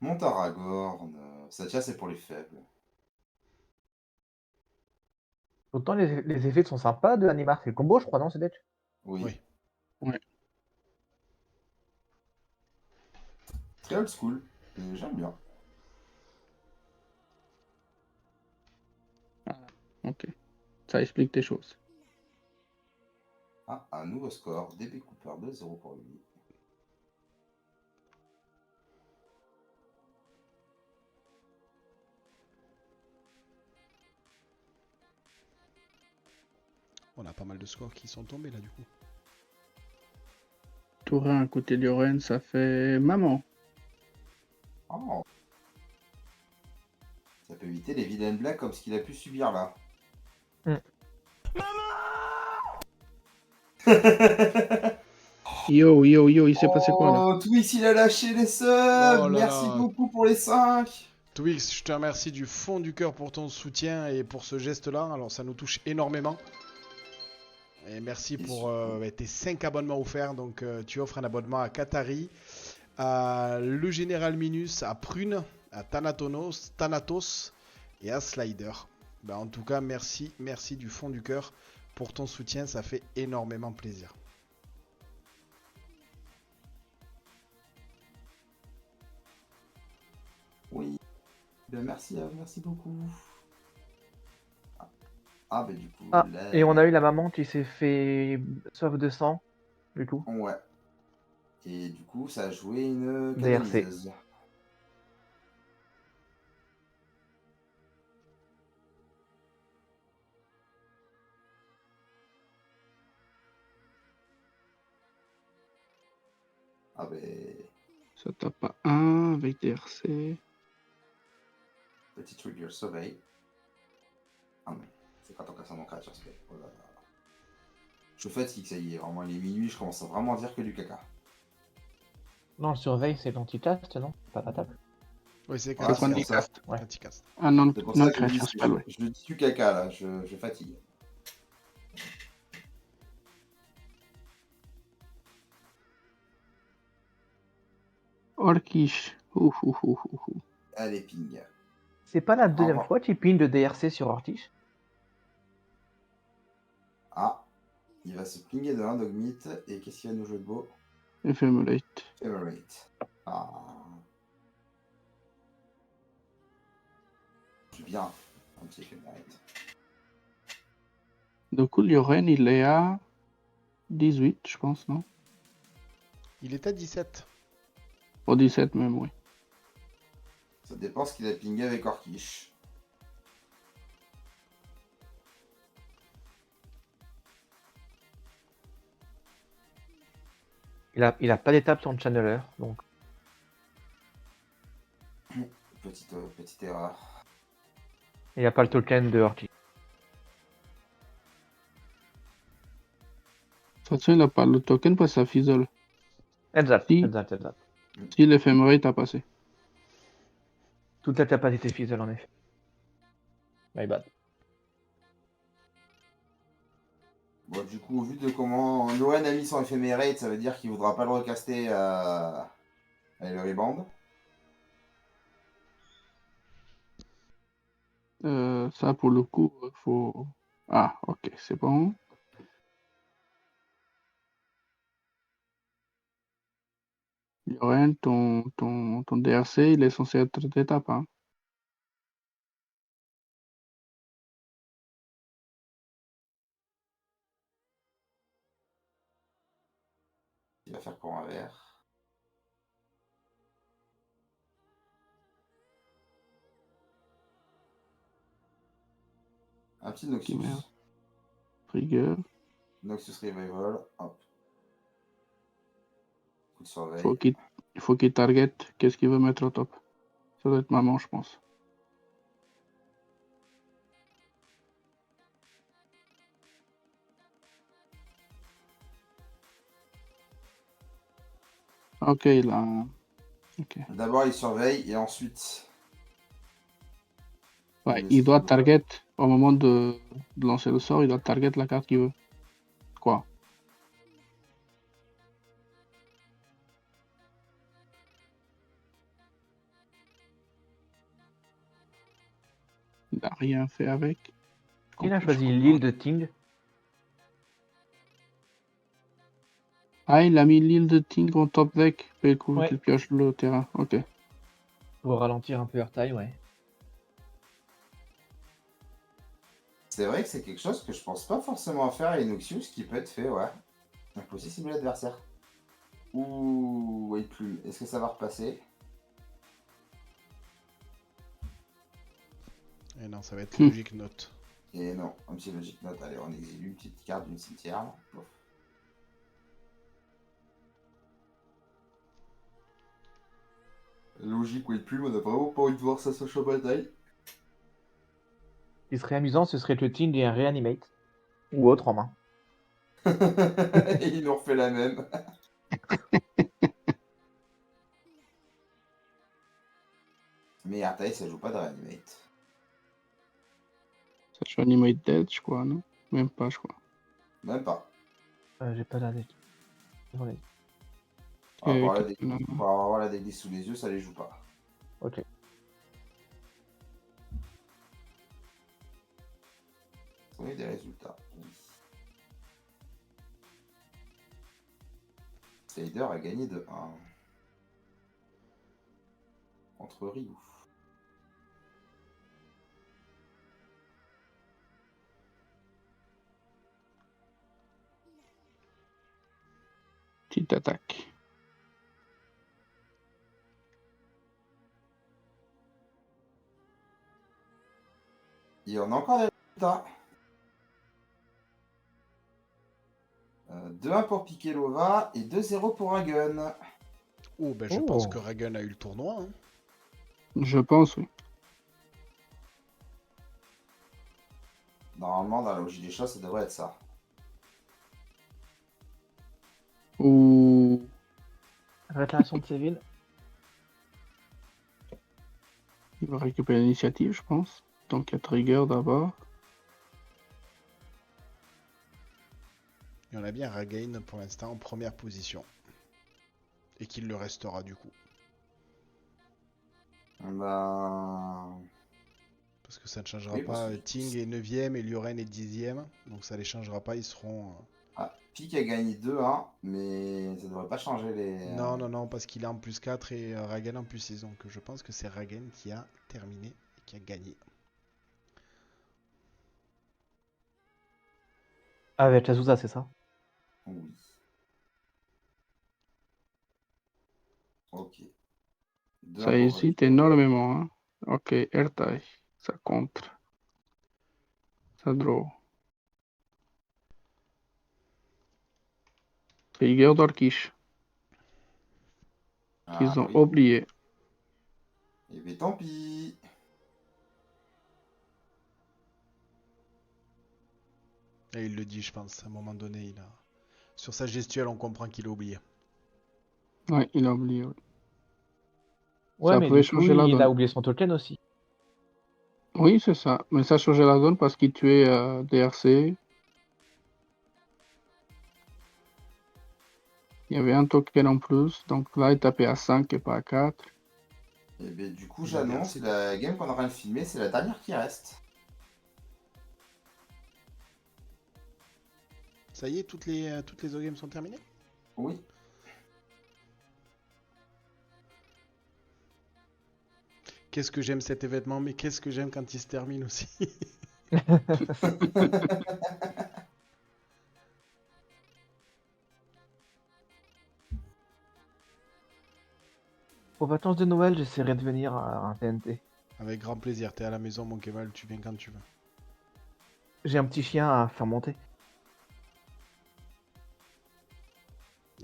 Montaragorn, Satya, c'est pour les faibles. Autant les effets sont sympas de Animar. C'est le combo, je crois, non, c'est Detch? Oui. Oui. Ouais. Très old school. J'aime bien. Ok. Ça explique des choses. Ah, un nouveau score. DB Cooper 2-0 pour lui. On a pas mal de scores qui sont tombés là du coup. Tourin à côté de Lioren, ça fait maman. Oh. Ça peut éviter les vilaines blagues comme ce qu'il a pu subir là. Yo, il s'est passé quoi là? Oh, Twix, il a lâché les subs. Oh là Merci là. beaucoup pour les 5. Twix, je te remercie du fond du cœur pour ton soutien et pour ce geste-là. Alors ça nous touche énormément. Et merci pour tes 5 abonnements offerts. Donc tu offres un abonnement à Qatari, à Le Général Minus, à Prune, à Thanatos et à Slider. Ben, en tout cas, merci du fond du cœur pour ton soutien. Ça fait énormément plaisir. Oui. Ben, merci beaucoup. Ah, ben du coup, Ah, là... et on a eu la maman qui s'est fait soif de sang, du coup. Ouais. Et du coup, ça a joué une DRC. canaliseuse. Ah ben... Ça tape pas 1 avec DRC. Petit trigger surveil. Ah non, c'est quand on casse mon créature spell. Oh là là. Je fatigue, ça y est, vraiment, il est minuit, je commence à vraiment dire que du caca. Non, le surveil, c'est l'anticast, non? Pas la table. Oui, c'est Ah, quand c'est il quand il casse. caste. Ouais. Quand il casse. Ah non, C'est pour ça que création spell, ouais. je dis du caca là, je fatigue. Orkish. Ouh. Allez, ping. C'est pas la deuxième revoir. fois qu'il ping de DRC sur Ortiche? Ah, il va se pinguer de 1 Dogmeat, et qu'est-ce qu'il va nous jouer de beau? Ephemerate. Favorite. Ah. C'est bien, un petit Favorite. Du coup, Lioren, il est à 18, je pense, non? Il est à 17. Au 17 même, oui. Ça dépend ce qu'il a pingé avec Orkish. Il a pas d'étape sur le channeler, donc. Petite erreur. Il a pas le token de Ortiche. De toute façon, il a pas le token parce que ça fizzle. Exact. Si l'Ephemerate a passé. Toute la capacité fizzle, en effet. My bad. Bon, du coup, au vu de comment Lohan a mis son éphémérate, ça veut dire qu'il voudra pas le recaster à le rebound. Ça, pour le coup, faut... Ah, ok, c'est bon. Lioren, ton DRC, il est censé être d'étape, hein. Il va faire courant à vert. Un petit Noxus. Merde. Trigger. Noxus Revival. Hop. Coup de surveille. Il faut qu'il target. Qu'est-ce qu'il veut mettre au top? Ça doit être maman, je pense. Ok, il a... Ok. D'abord, il surveille et ensuite. Ouais, il doit target, au moment de lancer le sort, il doit target la carte qu'il veut. Quoi? Il a rien fait avec. Il a je choisi comprends. l'île de Ting. Ah, il a mis l'île de Ting en top deck. Et coup, Ouais. qu'il pioche le terrain. Ok. Pour ralentir un peu leur taille, ouais. C'est vrai que c'est quelque chose que je pense pas forcément à faire à Inoxius, qui peut être fait, ouais. On peut aussi simuler l'adversaire. Ouh, White Plume, est-ce que ça va repasser? Et non, ça va être Hmm. logique note. Et non, un petit logic note. Allez, on exile une petite carte d'une cimetière. Pof. Logique White Plume, on a vraiment pas envie de voir ça sur champ de bataille. Ce qui serait amusant, ce serait que le Ting ait un Reanimate. Ou autre en main. Et ils nous refait la même. Mais Artaï, ça joue pas de Reanimate. Ça joue Animate Dead, je crois, non? Même pas, je crois. Même pas. J'ai pas la deck. Désolé. Par rapport à la Ok, deck, non. par avoir la deck sous les yeux, ça les joue pas. Ok. On a eu des résultats. Oui. Slider a gagné de 1 contre Ryu. Petite attaque. Et on a encore des résultats. 2-1 pour Pikelova et 2-0 pour Ragun. Oh, ben je Oh. pense que Ragan a eu le tournoi. Hein. Je pense, oui. Normalement, dans la logique des choses, ça devrait être ça. Ou. Réclamation de Séville. Il va récupérer l'initiative, je pense. Donc, il y a Trigger d'abord. Et on a bien Ragain pour l'instant en première position. Et qu'il le restera du coup. Ben... Parce que ça ne changera Oui, parce pas. que du coup, Ting est 9ème et Lioren est 10ème. Donc ça les changera pas, ils seront... Ah, Pique a gagné 2-1, mais ça devrait pas changer les... Non, non, non, parce qu'il est en plus 4 et Ragan en plus 6. Donc je pense que c'est Ragan qui a terminé et qui a gagné. Avec Azusa, c'est ça. Oui. Ok. 2-1 Ça pour hésite Pique. énormément. Hein. Ok, Airtie. Ça contre. Ça draw. Trigger d'Orkish. Qu'ils Ah ont oui. oublié. Et bien tant pis. Et il le dit, je pense. À un moment donné, il a... Sur sa gestuelle, on comprend qu'il a oublié. Ouais, il a oublié. Oui. Ouais, Ça mais pouvait du coup, changer la il a donne. oublié son token aussi. Oui, c'est ça. Mais ça changeait la donne parce qu'il tuait DRC. Il y avait un token en plus. Donc là, il tapait à 5 et pas à 4. Et bien du coup, Il a j'annonce, DRC. la game qu'on est en train de filmer, c'est la dernière qui reste. Ça y est, toutes les O-games sont terminées? Oui. Qu'est-ce que j'aime cet événement, mais qu'est-ce que j'aime quand il se termine aussi. Aux vacances de Noël, j'essaierai de venir à un TNT. Avec grand plaisir, t'es à la maison, mon Kemal, tu viens quand tu veux. J'ai un petit chien à faire monter.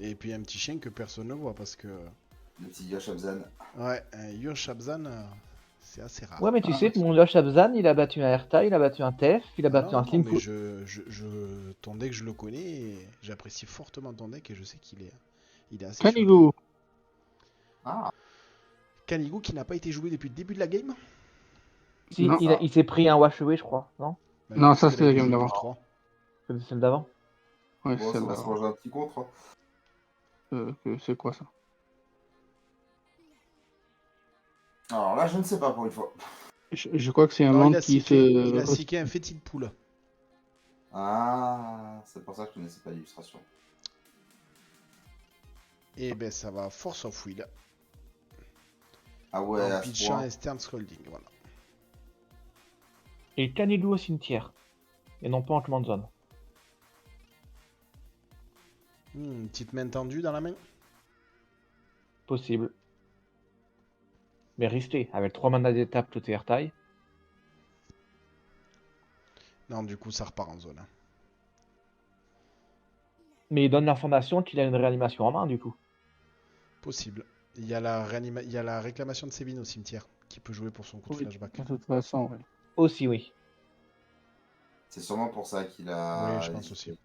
Et puis un petit chien que personne ne voit parce que... Le petit Yosh Abzan. Ouais, un Yurshabzan, c'est assez rare. Ouais, mais tu sais que mon Yosh Abzan, il a battu un Erta, il a battu un TF, il a Ah battu non, un non, mais Slimfoot. ton deck, je le connais et j'apprécie fortement ton deck et je sais qu'il est assez chouette. Canigou. Ah, Canigou qui n'a pas été joué depuis le début de la game. Si, Non. il s'est pris un wash away, je crois, non? Bah Non, parce ça, qu'elle c'est a la été game jouée d'avant. plus 3. C'est celle d'avant. Ouais, bon, ça va se celle-là. manger un petit contre. C'est quoi ça? Alors là, je ne sais pas pour une fois. Je crois que c'est un Non, land qui il a se... siqué un fétide poule. Ah, c'est pour ça que je connaissais pas l'illustration. Et ben ça va Force of Will. Ah ouais, En à ce pitchant point. et Stern Scalding, voilà. Et Canidou au cimetière. Et non pas en command zone. Une petite main tendue dans la main. Possible. Mais risqué. Avec 3 manas d'étape, tout est airtail. Non, du coup ça repart en zone. Hein. Mais il donne l'information qu'il a une réanimation en main, du coup. Possible. Il y a la réclamation de Sévine au cimetière qui peut jouer pour son coup de Oui, flashback. de toute façon, oui. Aussi, oui. C'est sûrement pour ça qu'il Oui, a je pense hésité. aussi.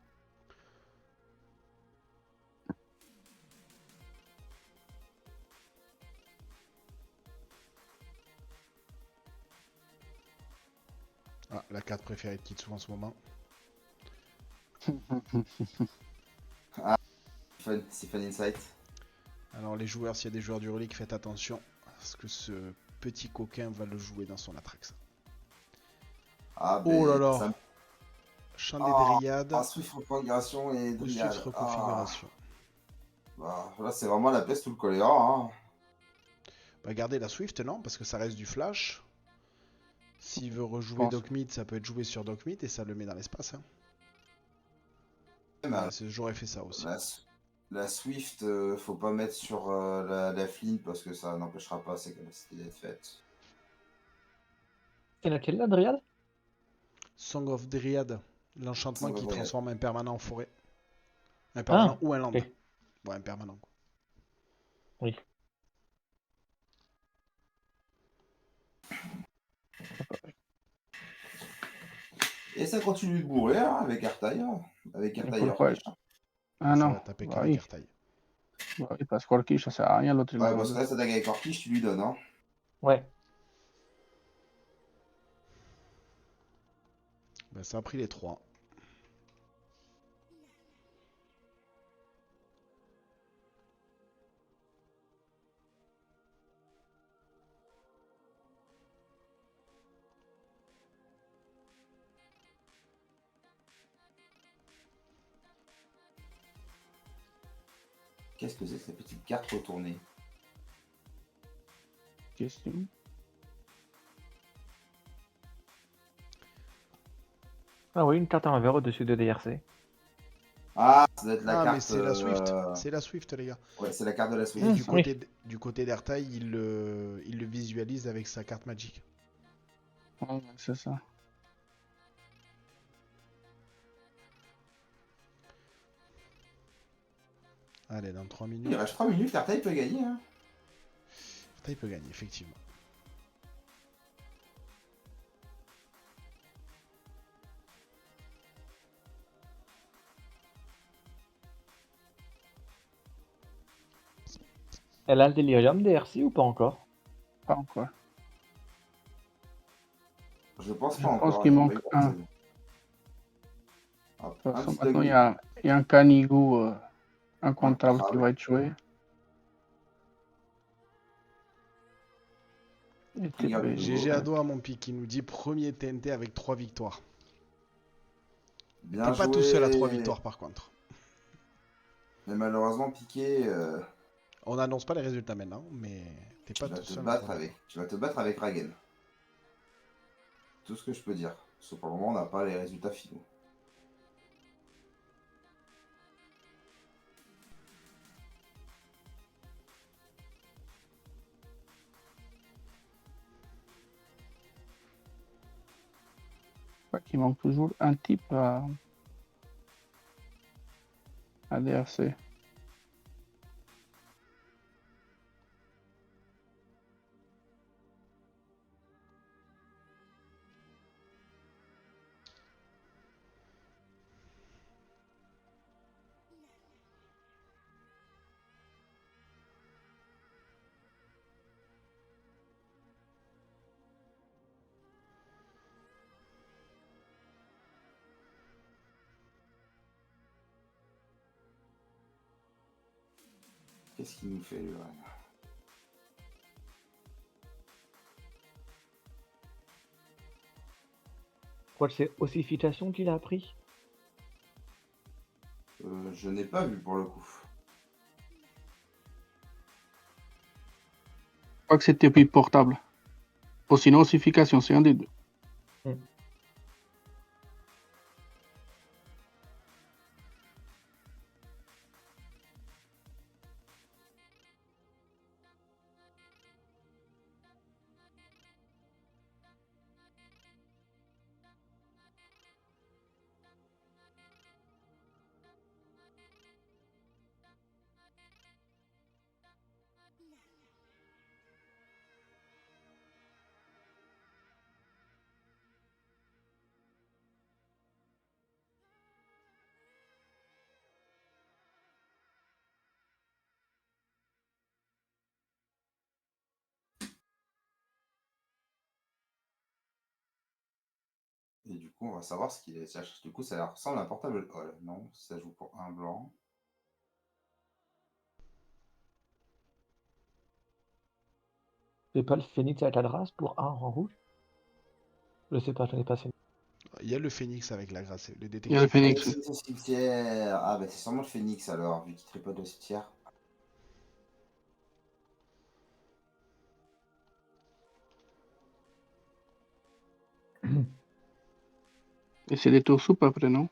Ah, la carte préférée de Kitsu en ce moment. C'est Fun Insight. Alors les joueurs, s'il y a des joueurs du relique, faites attention. Parce que ce petit coquin va le jouer dans son Atrax. Ah, Oh là ben, là. ça me... Chant des Ah, Dryades. Swift reconfiguration et Ou Dryad. Swift reconfiguration. Bah, là, c'est vraiment la peste ou le choléra. Hein. Bah gardez la Swift, non? Parce que ça reste du flash. S'il veut rejouer pense. Doc-Meat, ça peut être joué sur Doc-Meat et ça le met dans l'espace. Hein. Mais Ouais, j'aurais fait ça aussi. la Swift, faut pas mettre sur la Flint parce que ça n'empêchera pas ses capacités d'être faites. C'est laquelle, la Dryad? Song of Dryad. L'enchantement Song of qui Dryad. transforme un permanent en forêt. Un permanent Ah, ou un land. ok. Ouais, un permanent. Quoi. Oui. Et ça continue de bourrer hein, avec Artaï. Avec Et Artaï pourquoi? Orkish. Ah Ça non, va taper bah qu'avec oui. Ertaï. Bah oui, parce qu'Orkish, ça sert à rien, l'autre il Ouais, a parce que là, ça dague avec Orkish, tu lui donnes. Hein. Ouais. Ben, ça a pris les 3. Qu'est-ce que c'est que cette petite carte retournée? question. Ah oui, une carte à l'envers au-dessus de DRC. Ah, ça doit être la Ah, carte. mais c'est la Swift. C'est la Swift, les gars. Ouais, c'est la carte de la Et Swift. Oui. du côté d'Ertaï, il le visualise avec sa carte magique. Ouais, c'est ça. Allez, dans 3 Il minutes, reste 3 minutes, Artaï peut gagner. Hein. Ertaï peut gagner, effectivement. Elle a le délirium DRC ou pas encore? Pas encore. Je pense Je pas pense encore. qu'il J'ai manque pas eu un. de De Hop, toute un façon, petit maintenant, dog il y a un Canigou incontrable qui Incroyable. va être joué. Et Regarde le TP. nouveau. GG Ado à mon pic qui nous dit premier TNT avec 3 victoires. Bien T'es pas tout seul à 3 joué. victoires par contre. Mais malheureusement, Piqué, On n'annonce pas les résultats maintenant, mais t'es pas tout seul à 3 victoires. tu vas te battre avec Ragen. Tout ce que je peux dire. Parce que pour le moment, on n'a pas les résultats finaux. Je crois qu'il manque toujours un type à DRC. Qu'est-ce qu'il nous fait, lui ouais. Je crois que c'est ossification qu'il a appris. Je n'ai pas vu pour le coup. Je crois que c'était puis portable. Ou sinon, ossification, c'est un des deux. Et du coup, on va savoir ce qu'il est. Du coup, ça ressemble à un portable Hall. Non, ça joue pour un blanc. C'est pas le phénix avec la grâce pour un en rouge? Je sais pas, je connais pas Phoenix. Il y a le phénix avec la grâce, le Il y a le détective. phénix. Phénix au cimetière. Ah, bah c'est sûrement le phénix alors, vu qu'il tripote au cimetière. Et c'est des tours souples après, non?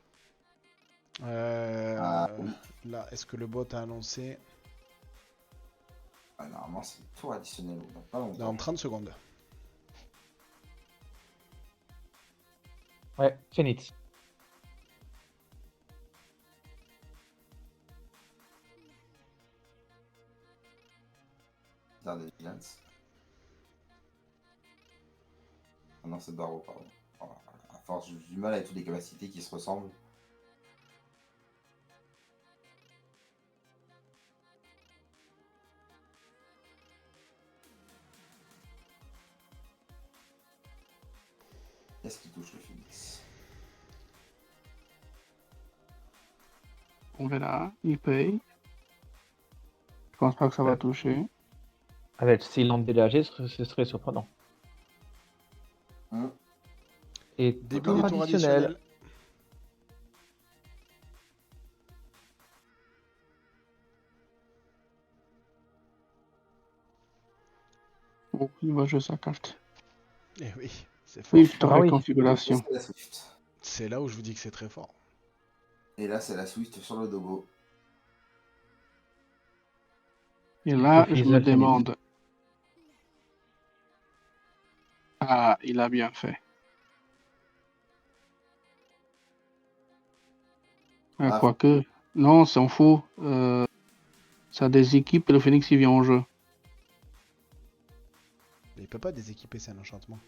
Ah oui. Là, est-ce que le bot a annoncé Ah, normalement, c'est le tour additionnel. Donc pas longtemps. dans 30 secondes? Ouais, Phoenix. Dans des vigilance. Ah non, c'est Barreau, pardon. Oh, à force, j'ai du mal avec toutes les capacités qui se ressemblent. Qu'est-ce qui touche le phénix? On verra. Il paye. Je pense pas que ça va Ouais. toucher. Avec Cylindre dégagé, ce serait surprenant. Et Début tour des tours additionnel. additionnels. Oh, il va jouer sa carte. Eh oui, c'est fort. Swift Ah oui. réconfiguration. C'est la Swift. C'est là où je vous dis que c'est très fort. Et là, c'est la Swift sur le Dogo. Et là, Le je me Fizzle Phoenix. demande. Ah, il a bien fait. Ah, Quoique. Non, s'en fout. Ça a des équipes et le phénix il vient en jeu. Mais il peut pas déséquiper, c'est un enchantement.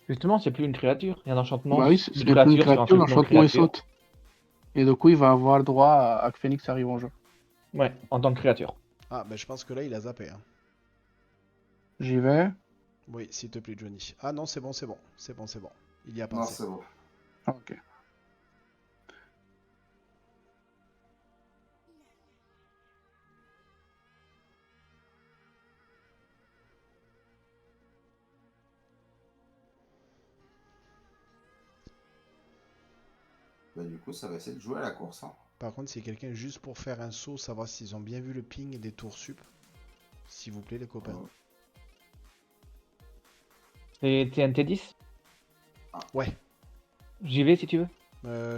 Justement, c'est plus une créature. Il y a un enchantement. Bah oui, c'est plus une sur un créature, truc non l'enchantement il créature. saute. Et du coup, il va avoir droit à que Phoenix arrive en jeu. Ouais, en tant que créature. Ah, ben je pense que là, il a zappé. Hein. J'y vais. Oui, s'il te plaît, Johnny. Ah non, c'est bon, c'est bon. C'est bon, c'est bon. Il y a non, pensé. c'est bon. Ok. Bah, du coup, ça va essayer de jouer à la course. Hein. Par contre, si quelqu'un juste pour faire un saut, savoir s'ils ont bien vu le ping des tours sup. S'il vous plaît, les copains. Oh. C'est TNT 10. Ouais. J'y vais si tu veux.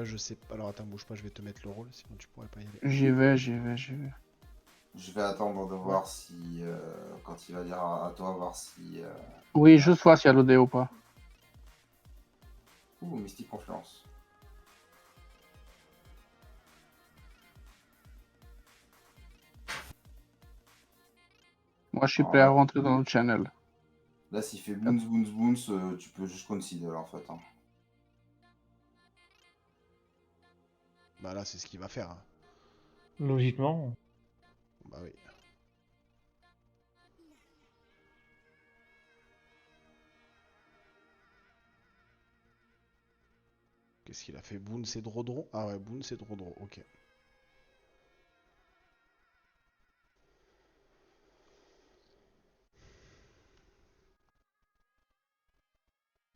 Je sais pas. Alors attends, bouge pas, je vais te mettre le rôle, sinon tu pourrais pas y aller. J'y vais, j'y vais, j'y vais. Je vais attendre de voir si, quand il va dire à toi, voir si... Oui, juste voir s'il y a l'OD ou pas. Ouh, Mystique Confluence. Moi, je suis prêt à rentrer dans le channel. Là, s'il fait bounce, bounce, bounce, tu peux juste consider en fait. Hein. Bah là, c'est ce qu'il va faire. Hein. Logiquement. Bah oui. Qu'est-ce qu'il a fait? Boon, c'est Drodro? Ah ouais, Boon, c'est Drodro, ok.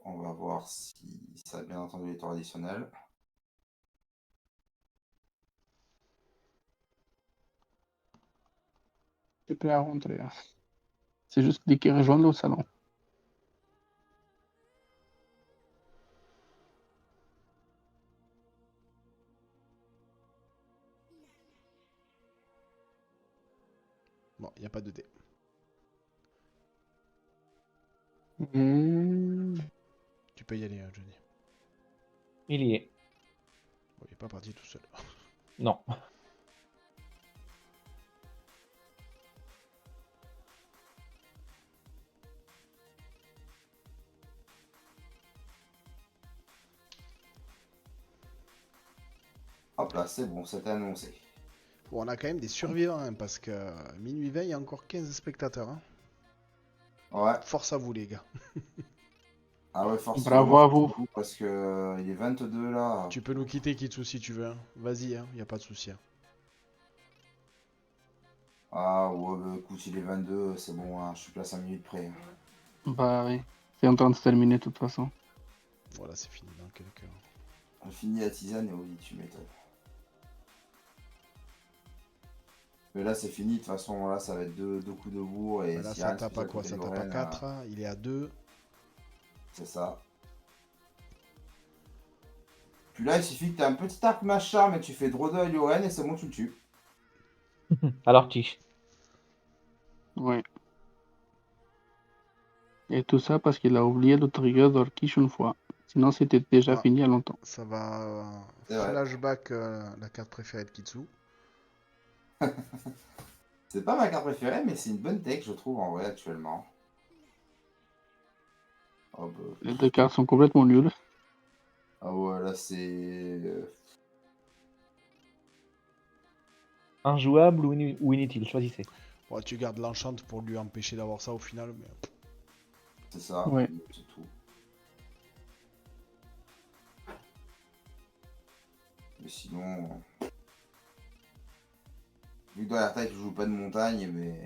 On va voir si ça a bien entendu les tours additionnels. Je suis prêt à rentrer. Hein. C'est juste cliquer rejoindre le salon. Bon, il n'y a pas de dé. Tu peux y aller, hein, Johnny. Il y est. Bon, il n'est pas parti tout seul. Non. Hop là, c'est bon, c'est annoncé. Bon, on a quand même des survivants, hein, parce que minuit 20, il y a encore 15 spectateurs. Hein. Ouais. Force à vous, les gars. Ah ouais, forcément. Bravo à vous. Parce que il est 22 là. Tu peux nous quitter, Kitsu, si tu veux. Hein. Vas-y, il n'y a pas de souci. Hein. Ah ouais, bah, écoute, il est 22, c'est bon, hein, je suis plus à 5 minutes près. Bah oui. C'est en train de se terminer de toute façon. Voilà, c'est fini dans quelques heures. On finit la tisane et oui, tu m'étonnes. Mais là, c'est fini, de toute façon, là, ça va être deux coups de bourre. Et Bah là, s'il y ça a rien qui tape se à passe quoi? côté Ça tape à Lorraine, 4. Il est à 2. c'est ça. Puis là, il suffit que tu aies un petit arc machin, mais tu fais draw 2 à Lorraine et c'est bon, tu le tues. Alors, tige. Oui. Et tout ça parce qu'il a oublié le trigger d'Orkish une fois. Sinon, c'était déjà Ah. fini il y a longtemps. Ça va C'est vrai. flashback la carte préférée de Kitsu. C'est pas ma carte préférée, mais c'est une bonne tech, je trouve, en vrai, actuellement. Oh, bah. Les deux cartes sont complètement nulles. Ah ouais, là, c'est... Injouable ou inutile, choisissez. Bon, tu gardes l'enchant pour lui empêcher d'avoir ça au final. Mais... C'est ça, Ouais. c'est tout. Mais sinon... Vu que dans la taille, tu joues pas de montagne, mais...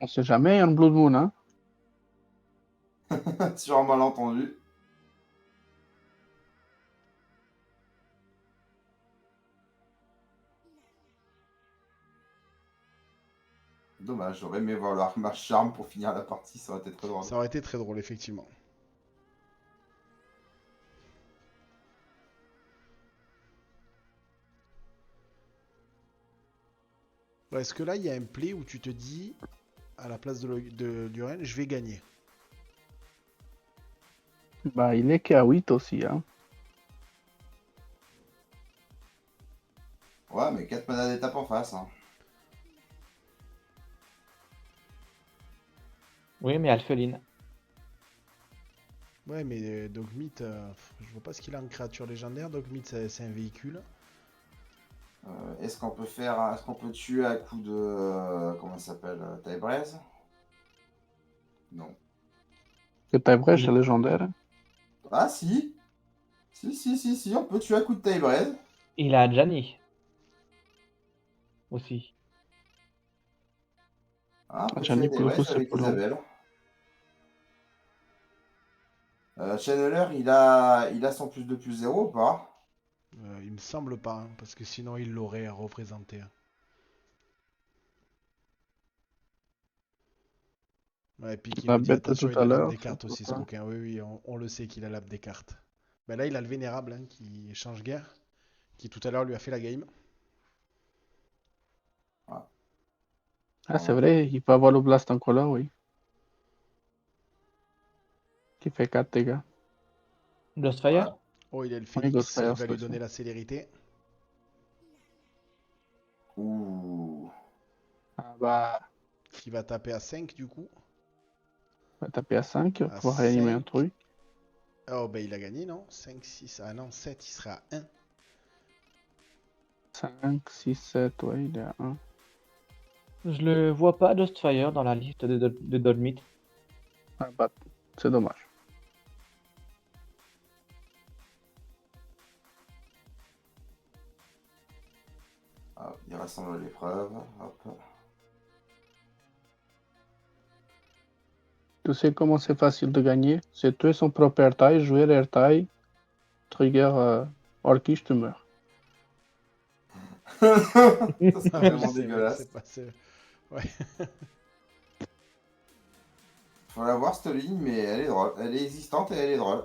On sait jamais, il y a un Blood Moon, hein. Sur un malentendu. Dommage, j'aurais aimé voir l'arme charme pour finir la partie, ça aurait été très drôle. Ça aurait été très drôle, effectivement. Bon, est-ce que là, il y a un play où tu te dis, à la place de Luren, je vais gagner? Bah, il est qu'à 8 aussi, hein. Ouais, mais 4 manas d'étape en face. Hein. Oui, mais Alpheline. Ouais, mais Dogmeat, je vois pas ce qu'il a en créature légendaire. Dogmeat, c'est un véhicule. Est-ce qu'on peut faire, est-ce qu'on peut tuer à coup de, comment ça s'appelle, Tybraise? Non. Que Tybraise, c'est légendaire. Ah si. Si, on peut tuer à coup de Tybraise. Il a Gianni. Aussi. Ah, on peut Gianni, tuer pour le coup, Tybraise c'est avec pas long. Isabelle. Channeler, il a son plus 2 plus 0 ou pas? Il me semble pas, hein, parce que sinon il l'aurait à représenter. Hein. Ouais, et puis qu'il La nous dit bête de attention, tout il à a l'âme l'heure. des cartes aussi, ce ça. coquin. Oui, on le sait qu'il a l'âme des cartes. Ben là, il a le vénérable hein, qui échange guerre, qui tout à l'heure lui a fait la game. Ah, c'est vrai, il peut avoir le Blast en couleur, oui. Qui fait 4 dégâts. Ghostfire. Oh, il a le Oui, phénix Ghostfire, qui va lui c'est donner ça. la célérité. Ouh. Ah bah, Qui va taper à 5 du coup. on va taper à 5 À pour réanimer un 5. truc. Oh, ben il a gagné, non? 5, 6. Ah non, 7, il sera à 1. 5, 6, 7, ouais, il est à 1. Je le vois pas, Ghostfire, dans la liste de Dogmeat. Ah bah, c'est dommage. Hop, il rassemble l'épreuve. Hop. Tu sais comment c'est facile de gagner? C'est tuer son propre airtile, jouer l'airtile, trigger Orkish, tu meurs. Ça serait Ah oui, vraiment c'est vrai que dégueulasse. c'est passé. Ouais. Faut la voir cette ligne, mais elle est drôle. Elle est existante et elle est drôle.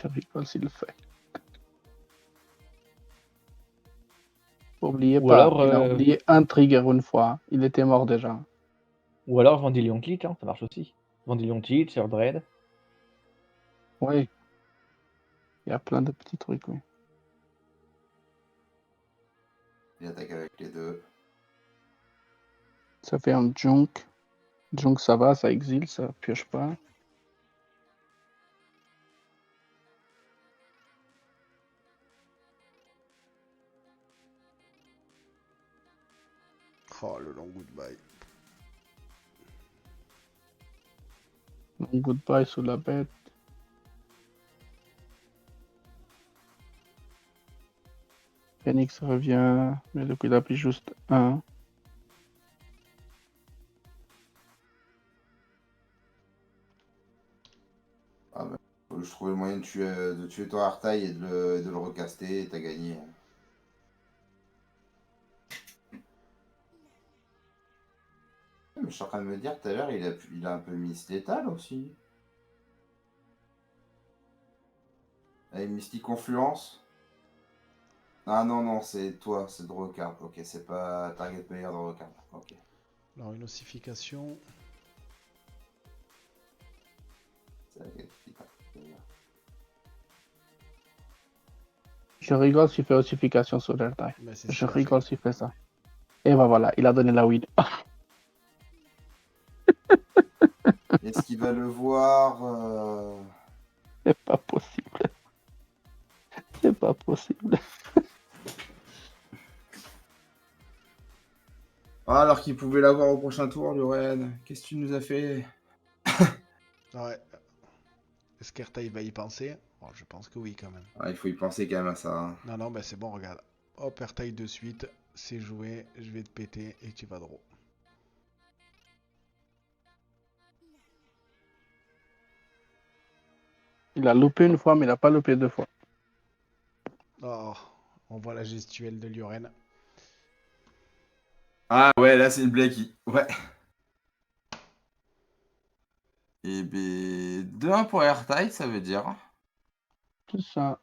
Je rigole s'il le fait. Oubliez Ou pas, alors, il a oublié un trigger une fois. Il était mort déjà. ou alors Vendilion Glitch, hein, ça marche aussi. Vendilion Glitch, sur Dread. Oui. Il y a plein de petits trucs, oui. Il attaque avec les deux. Ça fait un junk. Junk, ça va, ça exile, ça pioche pas. Oh, le long goodbye. Donc, goodbye sous la bête. Phoenix revient, mais donc il appuie juste un. Ah bah, faut juste trouver le moyen de tuer ton Artail et de le recaster et t'as gagné. Mais je suis en train de me dire tout à l'heure, il a un peu Miss Létal aussi. Avec Mystique Confluence. Ah non, non, c'est toi, c'est Drocard. Ok, c'est pas Target Player Drocard. Ok. Alors, une ossification. C'est Target Player. Je rigole s'il fait ossification sur l'air die. Mais c'est ce Je qu'il a fait. rigole s'il fait ça. Et ben voilà, il a donné la win. Est-ce qu'il va le voir C'est pas possible. C'est pas possible. Ah, alors qu'il pouvait l'avoir au prochain tour, Lorraine. Qu'est-ce que tu nous as fait? Ouais. Est-ce qu'Ertaï va y penser? Oh, je pense que oui, quand même. Ah, il faut y penser quand même à ça. Hein. Non, non, bah c'est bon, regarde. Hop, Ertaï de suite. C'est joué. Je vais te péter et tu vas draw. Il a loupé une fois, mais il a pas loupé deux fois. Oh, on voit la gestuelle de Lioren. Ah ouais, là c'est une Blacky. Ouais. Et ben 2-1 pour Airtight, ça veut dire. C'est ça.